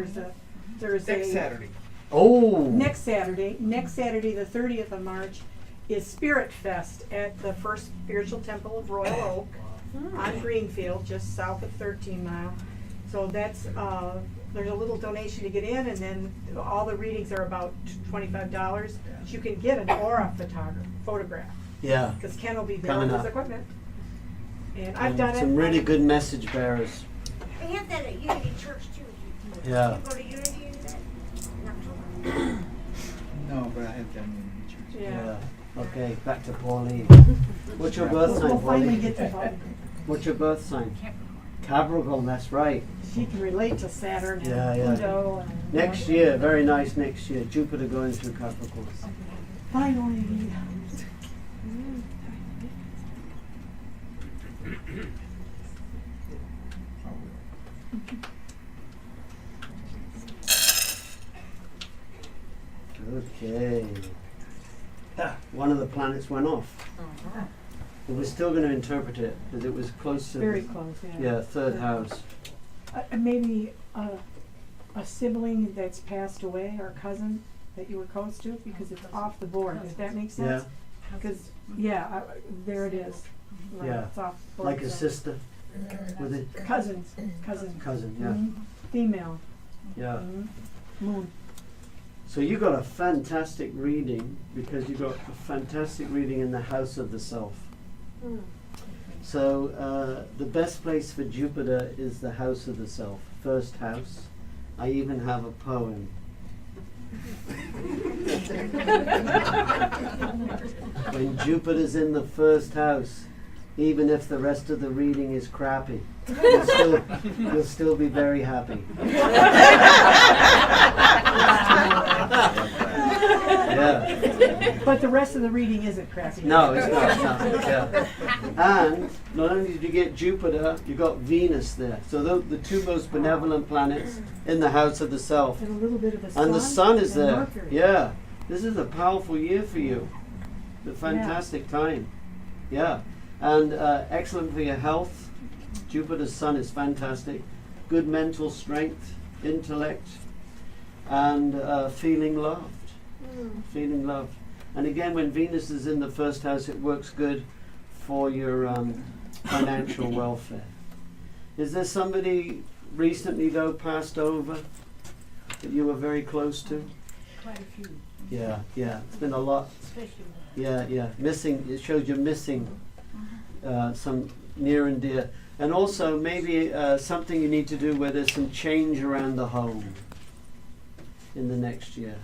B: There's
K: Next
B: a
K: Saturday.
A: Oh.
B: next Saturday, the 30th of March, is Spirit Fest at the First Spiritual Temple of Royal Oak on Greenfield, just south of 13 Mile. So that's there's a little donation to get in, and then all the readings are about $25. But you can get an aura photograph
A: Yeah.
B: because Ken will be there
A: Coming
B: with his
A: up.
B: equipment. And I've done it.
A: Some really good message bearers.
G: They have that at Unity Church too.
A: Yeah.
G: You go to Unity and that in October.
K: No, but I have done in church.
B: Yeah.
A: Okay, back to Pauline. What's your birth
B: We'll
A: sign,
B: finally
A: Pauline?
B: get to Pauline.
A: What's your birth sign? Capricorn, that's right.
B: She can relate to Saturn and
A: Yeah, yeah.
B: Pluto. And
A: Next year, very nice next year. Jupiter going through Capricorn.
B: Finally.
A: Okay. One of the planets went off. But we're still going to interpret it because it was close to
B: Very
A: the,
B: close,
A: yeah, third house.
B: Maybe a sibling that's passed away or a cousin that you were close to, because it's off the board. Does that make sense?
A: Yeah,
B: Because, there it is. Right,
A: Yeah.
B: it's off the board.
A: like a
B: so-
A: sister with a
B: Cousin.
A: cousin. Yeah,
B: Mhm. Female.
A: yeah.
B: Mhm. Moon.
A: So you got a fantastic reading because you got a fantastic reading in the house of the self. So the best place for Jupiter is the house of the self, first house. I even have a poem. When Jupiter's in the first house, even if the rest of the reading is crappy, you'll still be very happy. Yeah.
B: But the rest of the reading isn't crappy.
A: No, it's not. No, yeah. And not only did you get Jupiter, you got Venus there. So the two most benevolent planets in the house of the self.
B: And a little bit of the sun.
A: And the sun is
B: and
A: there.
B: Mercury.
A: Yeah. This is a powerful year for you. A fantastic time. Yeah. And excellent for your health. Jupiter's sun is fantastic. Good mental strength, intellect, and feeling loved. Feeling loved. And again, when Venus is in the first house, it works good for your financial welfare. Is there somebody recently, though, passed over that you were very close to?
H: Quite a few.
A: Yeah, yeah. It's been a lot.
G: Especially
A: Yeah. Missing. It shows you're missing some near and dear, and also maybe something you need to do where there's some change around the home in the next year.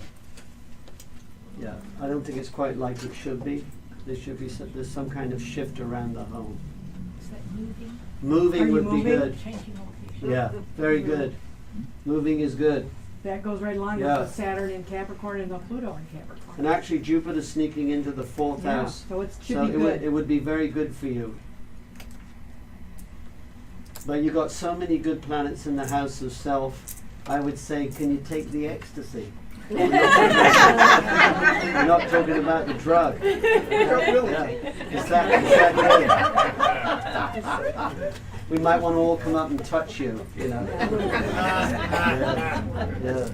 A: Yeah, I don't think it's quite like it should be. There should be there's some kind of shift around the home.
G: is that moving?
A: Moving
B: Are you
A: would be
B: moving?
A: good.
G: Changing location.
A: Yeah, very good. Moving is good.
B: That goes right along
A: Yeah.
B: with the Saturn in Capricorn and the Pluto in Capricorn.
A: And actually Jupiter's sneaking into the 4th
B: Yeah,
A: house.
B: so it should
A: So
B: be
A: it
B: good.
A: would be very good for you. But you got so many good planets in the house of self. I would say, can you take the ecstasy? We're not talking about the drug. Yeah. Is that it? We might want to all come up and touch you, you know. Yeah.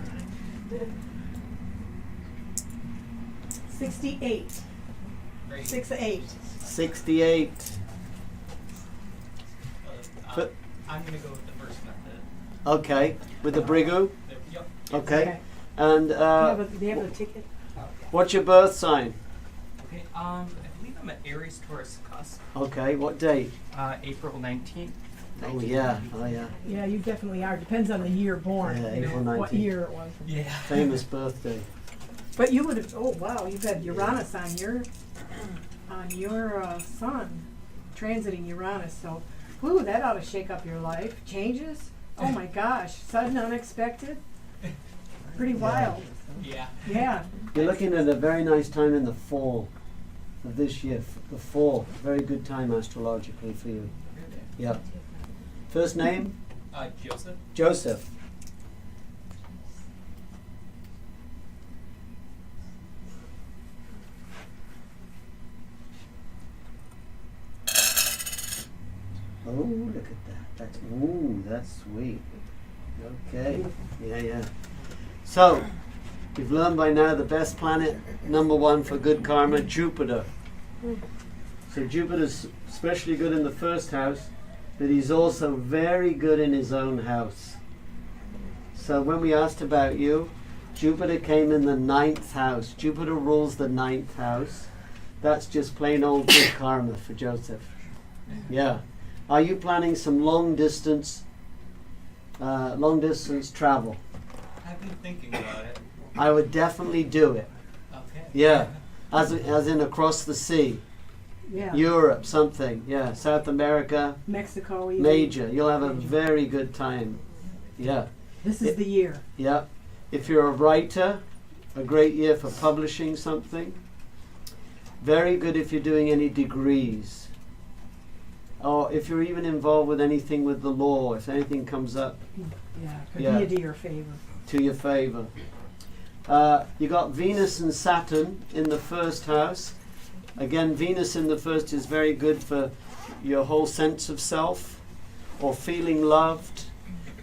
B: 68. 6-8.
A: 68. But-
L: I'm going to go with the first method.
A: Okay, with the Bhrigu.
L: Yep.
A: Okay. And
B: Do you have a ticket?
A: what's your birth sign?
L: Okay. I believe I'm an Aries Taurus cusp.
A: Okay, what date?
L: April 19th.
A: Oh yeah, oh yeah.
B: Yeah, you definitely are. Depends on the year born.
A: Yeah,
B: you know,
A: April
B: what
A: 19th.
B: year it was.
L: Yeah.
A: Famous birthday.
B: But you would have. Oh wow, you've had Uranus on your sun, transiting Uranus. So, ooh, that ought to shake up your life. Changes. Oh my gosh, sudden, unexpected. Pretty wild.
L: Yeah.
B: Yeah.
A: You're looking at a very nice time in the fall of this year. The fall, very good time astrologically for you. Yeah. First name?
L: Joseph.
A: Joseph. Oh, look at that. That's sweet. Okay. Yeah. So, you've learned by now the best planet, number 1 for good karma, Jupiter. So Jupiter's especially good in the first house, but he's also very good in his own house. So when we asked about you, Jupiter came in the 9th house. Jupiter rules the 9th house. That's just plain old good karma for Joseph. Yeah. Are you planning some long distance travel?
L: I've been thinking about it.
A: I would definitely do it.
L: Okay.
A: Yeah. As in across the sea.
B: Yeah.
A: Europe, something. Yeah. South America.
B: Mexico. Even.
A: Major. You'll have a very good time. Yeah.
B: This is the year.
A: Yeah. If you're a writer, a great year for publishing something. Very good if you're doing any degrees. Or if you're even involved with anything with the law, if anything comes up
B: Yeah, could
A: Yeah.
B: be to your favor.
A: to your favor. You got Venus and Saturn in the first house. Again, Venus in the first is very good for your whole sense of self or feeling loved.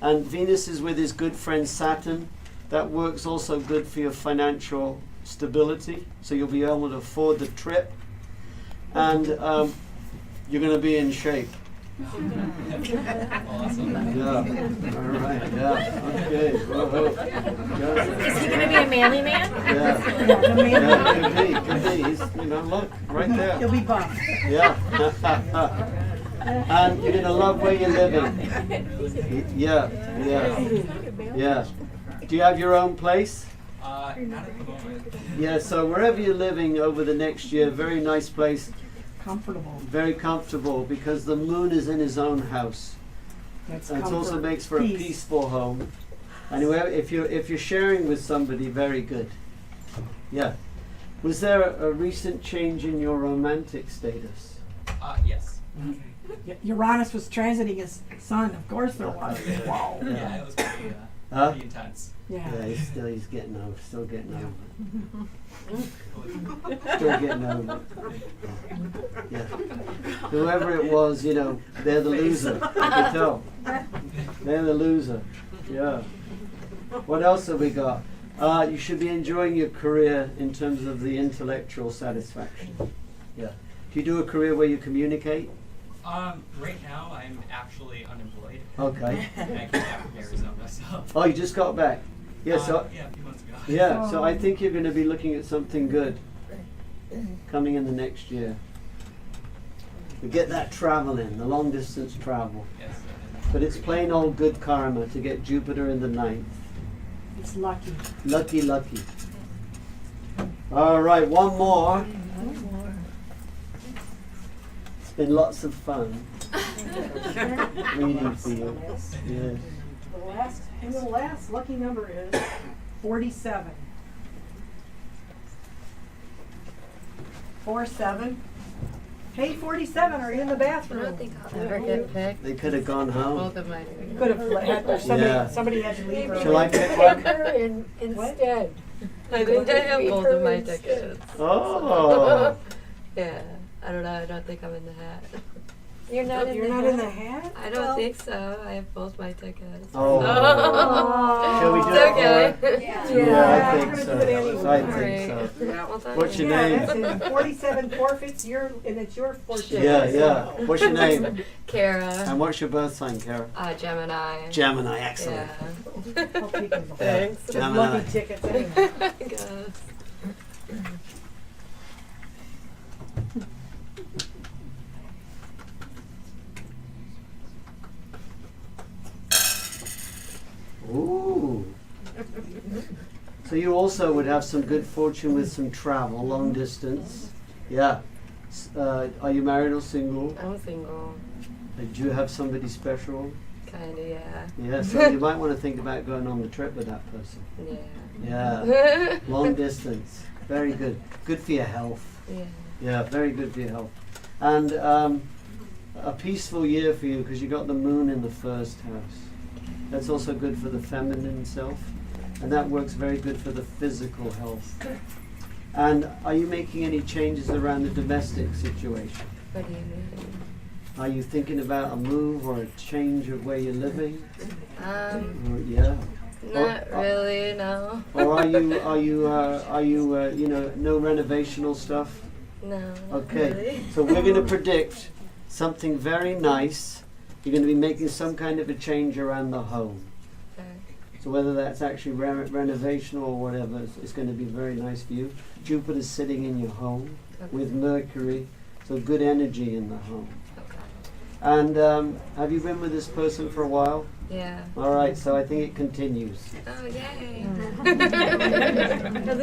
A: And Venus is with his good friend Saturn. That works also good for your financial stability. So you'll be able to afford the trip. And you're going to be in shape.
L: Awesome.
A: Yeah. All right. Yeah. Okay. Whoa.
D: Is he going to be a manly man?
A: Yeah.
B: The man.
A: Yeah, could be. He's, look, right there.
B: He'll be buff.
A: Yeah. And you're going to love where you're living. Yeah. Do you have your own place?
L: Not at the moment.
A: Yeah, so wherever you're living over the next year, very nice place,
B: Comfortable.
A: very comfortable, because the moon is in his own house.
B: That's
A: And it
B: comfort.
A: also makes for a
B: Peace.
A: peaceful home. Anyway, if you're sharing with somebody, very good. Yeah. Was there a recent change in your romantic status?
L: Yes.
B: Uranus was transiting his sun. Of course there was. Wow.
L: Yeah, it was pretty,
A: Huh?
L: pretty intense.
B: Yeah.
A: Yeah, he's getting over, still getting over it. Still getting over it. Yeah. Whoever it was, they're the loser. I can tell. They're the loser. Yeah. What else have we got? You should be enjoying your career in terms of the intellectual satisfaction. Yeah. Do you do a career where you communicate?
L: Right now I'm actually unemployed.
A: Okay.
L: I came back from Arizona, so.
A: Oh, you just got back. Yeah, so
L: yeah, a few months ago.
A: yeah, so I think you're going to be looking at something good coming in the next year. We get that travel in, the long distance travel.
L: Yes.
A: But it's plain old good karma to get Jupiter in the ninth.
B: It's lucky.
A: Lucky, lucky. All right, one more. It's been lots of fun reading for you. Yes.
B: The last lucky number is 47. 47. Hey, 47, are you in the
D: I
B: bathroom?
D: don't think I'll ever get picked.
A: They could have gone home.
D: Both of mine.
B: Could have had, or somebody,
A: Yeah.
B: somebody had to leave early.
A: Shall I pick one?
D: Instead. I think I have both of my tickets.
A: Oh.
D: Yeah. I don't know. I don't think I'm in the hat.
B: You're not in the hat?
D: I don't think so. I have both my tickets.
A: Oh.
B: Oh.
A: Shall we do
D: It's
A: it
D: okay.
A: for her?
B: Yeah,
A: I
B: I'm
A: think
B: gonna
A: so.
B: do it anyway.
A: I think so.
D: Well done.
A: What's your
B: Yeah,
A: name?
B: that's it. 47 forfeits, and it's your fortune.
A: Yeah, yeah. What's your name?
D: Kara.
A: And what's your birth sign, Kara?
D: Gemini.
A: Gemini, excellent.
D: Yeah.
B: I'll take them both.
D: Thanks.
B: Just
A: Gemini.
B: lucky tickets anyway.
D: I guess.
A: Ooh. So you also would have some good fortune with some travel, long distance. Yeah. Are you married or single?
D: I'm single.
A: Do you have somebody special?
D: Kinda, yeah.
A: Yeah, so you might want to think about going on the trip with that person.
D: Yeah.
A: Yeah. Long distance. Very good. Good for your health.
D: Yeah.
A: Yeah, very good for your health. And a peaceful year for you because you got the moon in the first house. That's also good for the feminine self. And that works very good for the physical health. And are you making any changes around the domestic situation?
D: What do you mean?
A: Are you thinking about a move or a change of where you're living? Or, yeah.
D: Not really, no.
A: Or are you you know, no renovational stuff?
D: No.
A: Okay.
D: Really.
A: So we're going to predict something very nice. You're going to be making some kind of a change around the home.
D: Okay.
A: So whether that's actually renovation or whatever, it's going to be very nice for you. Jupiter's sitting in your home with Mercury, so good energy in the home.
D: Okay.
A: And have you been with this person for a while?
D: Yeah.
A: All right, so I think it continues.
D: Oh, yay.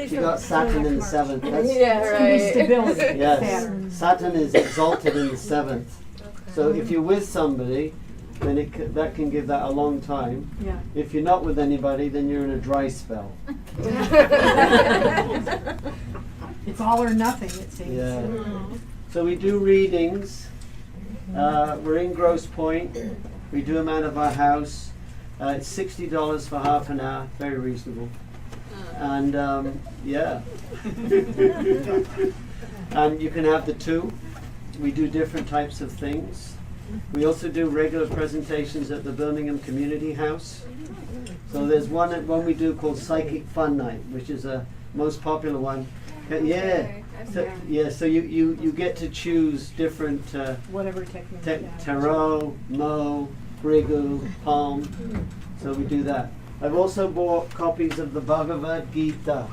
A: You got Saturn in the 7th. That's,
D: Yeah, right.
B: Stability.
A: yes, Saturn is exalted in the 7th. So if you're with somebody, then that can give that a long time.
B: Yeah.
A: If you're not with anybody, then you're in a dry spell.
B: It's all or nothing, it seems.
A: Yeah. So we do readings. We're in Grosse Pointe. We do them out of our house. It's $60 for half an hour. Very reasonable. And yeah. And you can have the two. We do different types of things. We also do regular presentations at the Birmingham Community House. So there's one we do called Psychic Fun Night, which is a most popular one. Yeah. So you get to choose different
B: Whatever technique.
A: tarot, Mo, Bhrigu, Palm. So we do that. I've also bought copies of the Bhagavad Gita.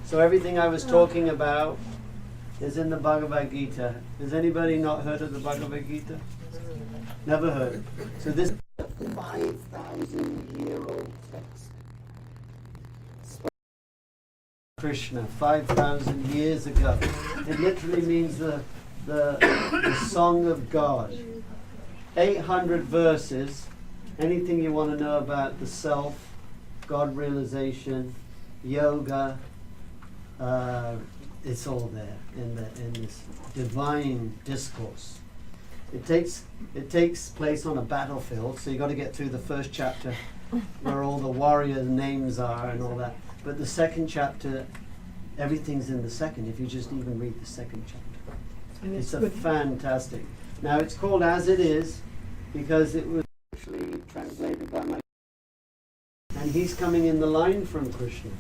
A: So everything I was talking about is in the Bhagavad Gita. Has anybody not heard of the Bhagavad Gita? Never heard. So this is a 5,000-year-old text. Krishna, 5,000 years ago. It literally means the song of God. 800 verses. Anything you want to know about the self, God realization, yoga, it's all there in this divine discourse. It takes place on a battlefield, so you got to get through the first chapter where all the warrior names are and all that. But the second chapter, everything's in the second. If you just even read the second chapter,
B: And
A: it's a
B: good.
A: fantastic. Now it's called As It Is because it was actually translated by my. And he's coming in the line from Krishna.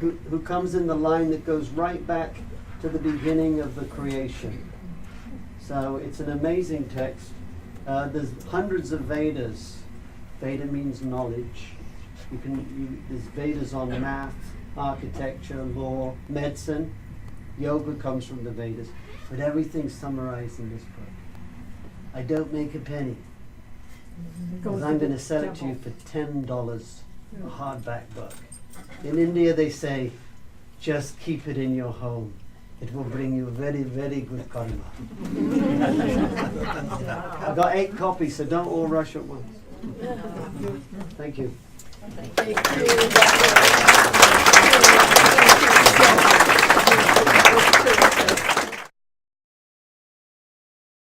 A: Who comes in the line that goes right back to the beginning of the creation. So it's an amazing text. There's hundreds of Vedas. Veda means knowledge. There's Vedas on math, architecture, law, medicine. Yoga comes from the Vedas, but everything's summarized in this book. I don't make a penny, because I'm going to sell it to you for $10, a hardback book. In India they say, just keep it in your home. It will bring you very, very good karma. I've got 8 copies, so don't all rush at once. Thank you.
D: Thank you.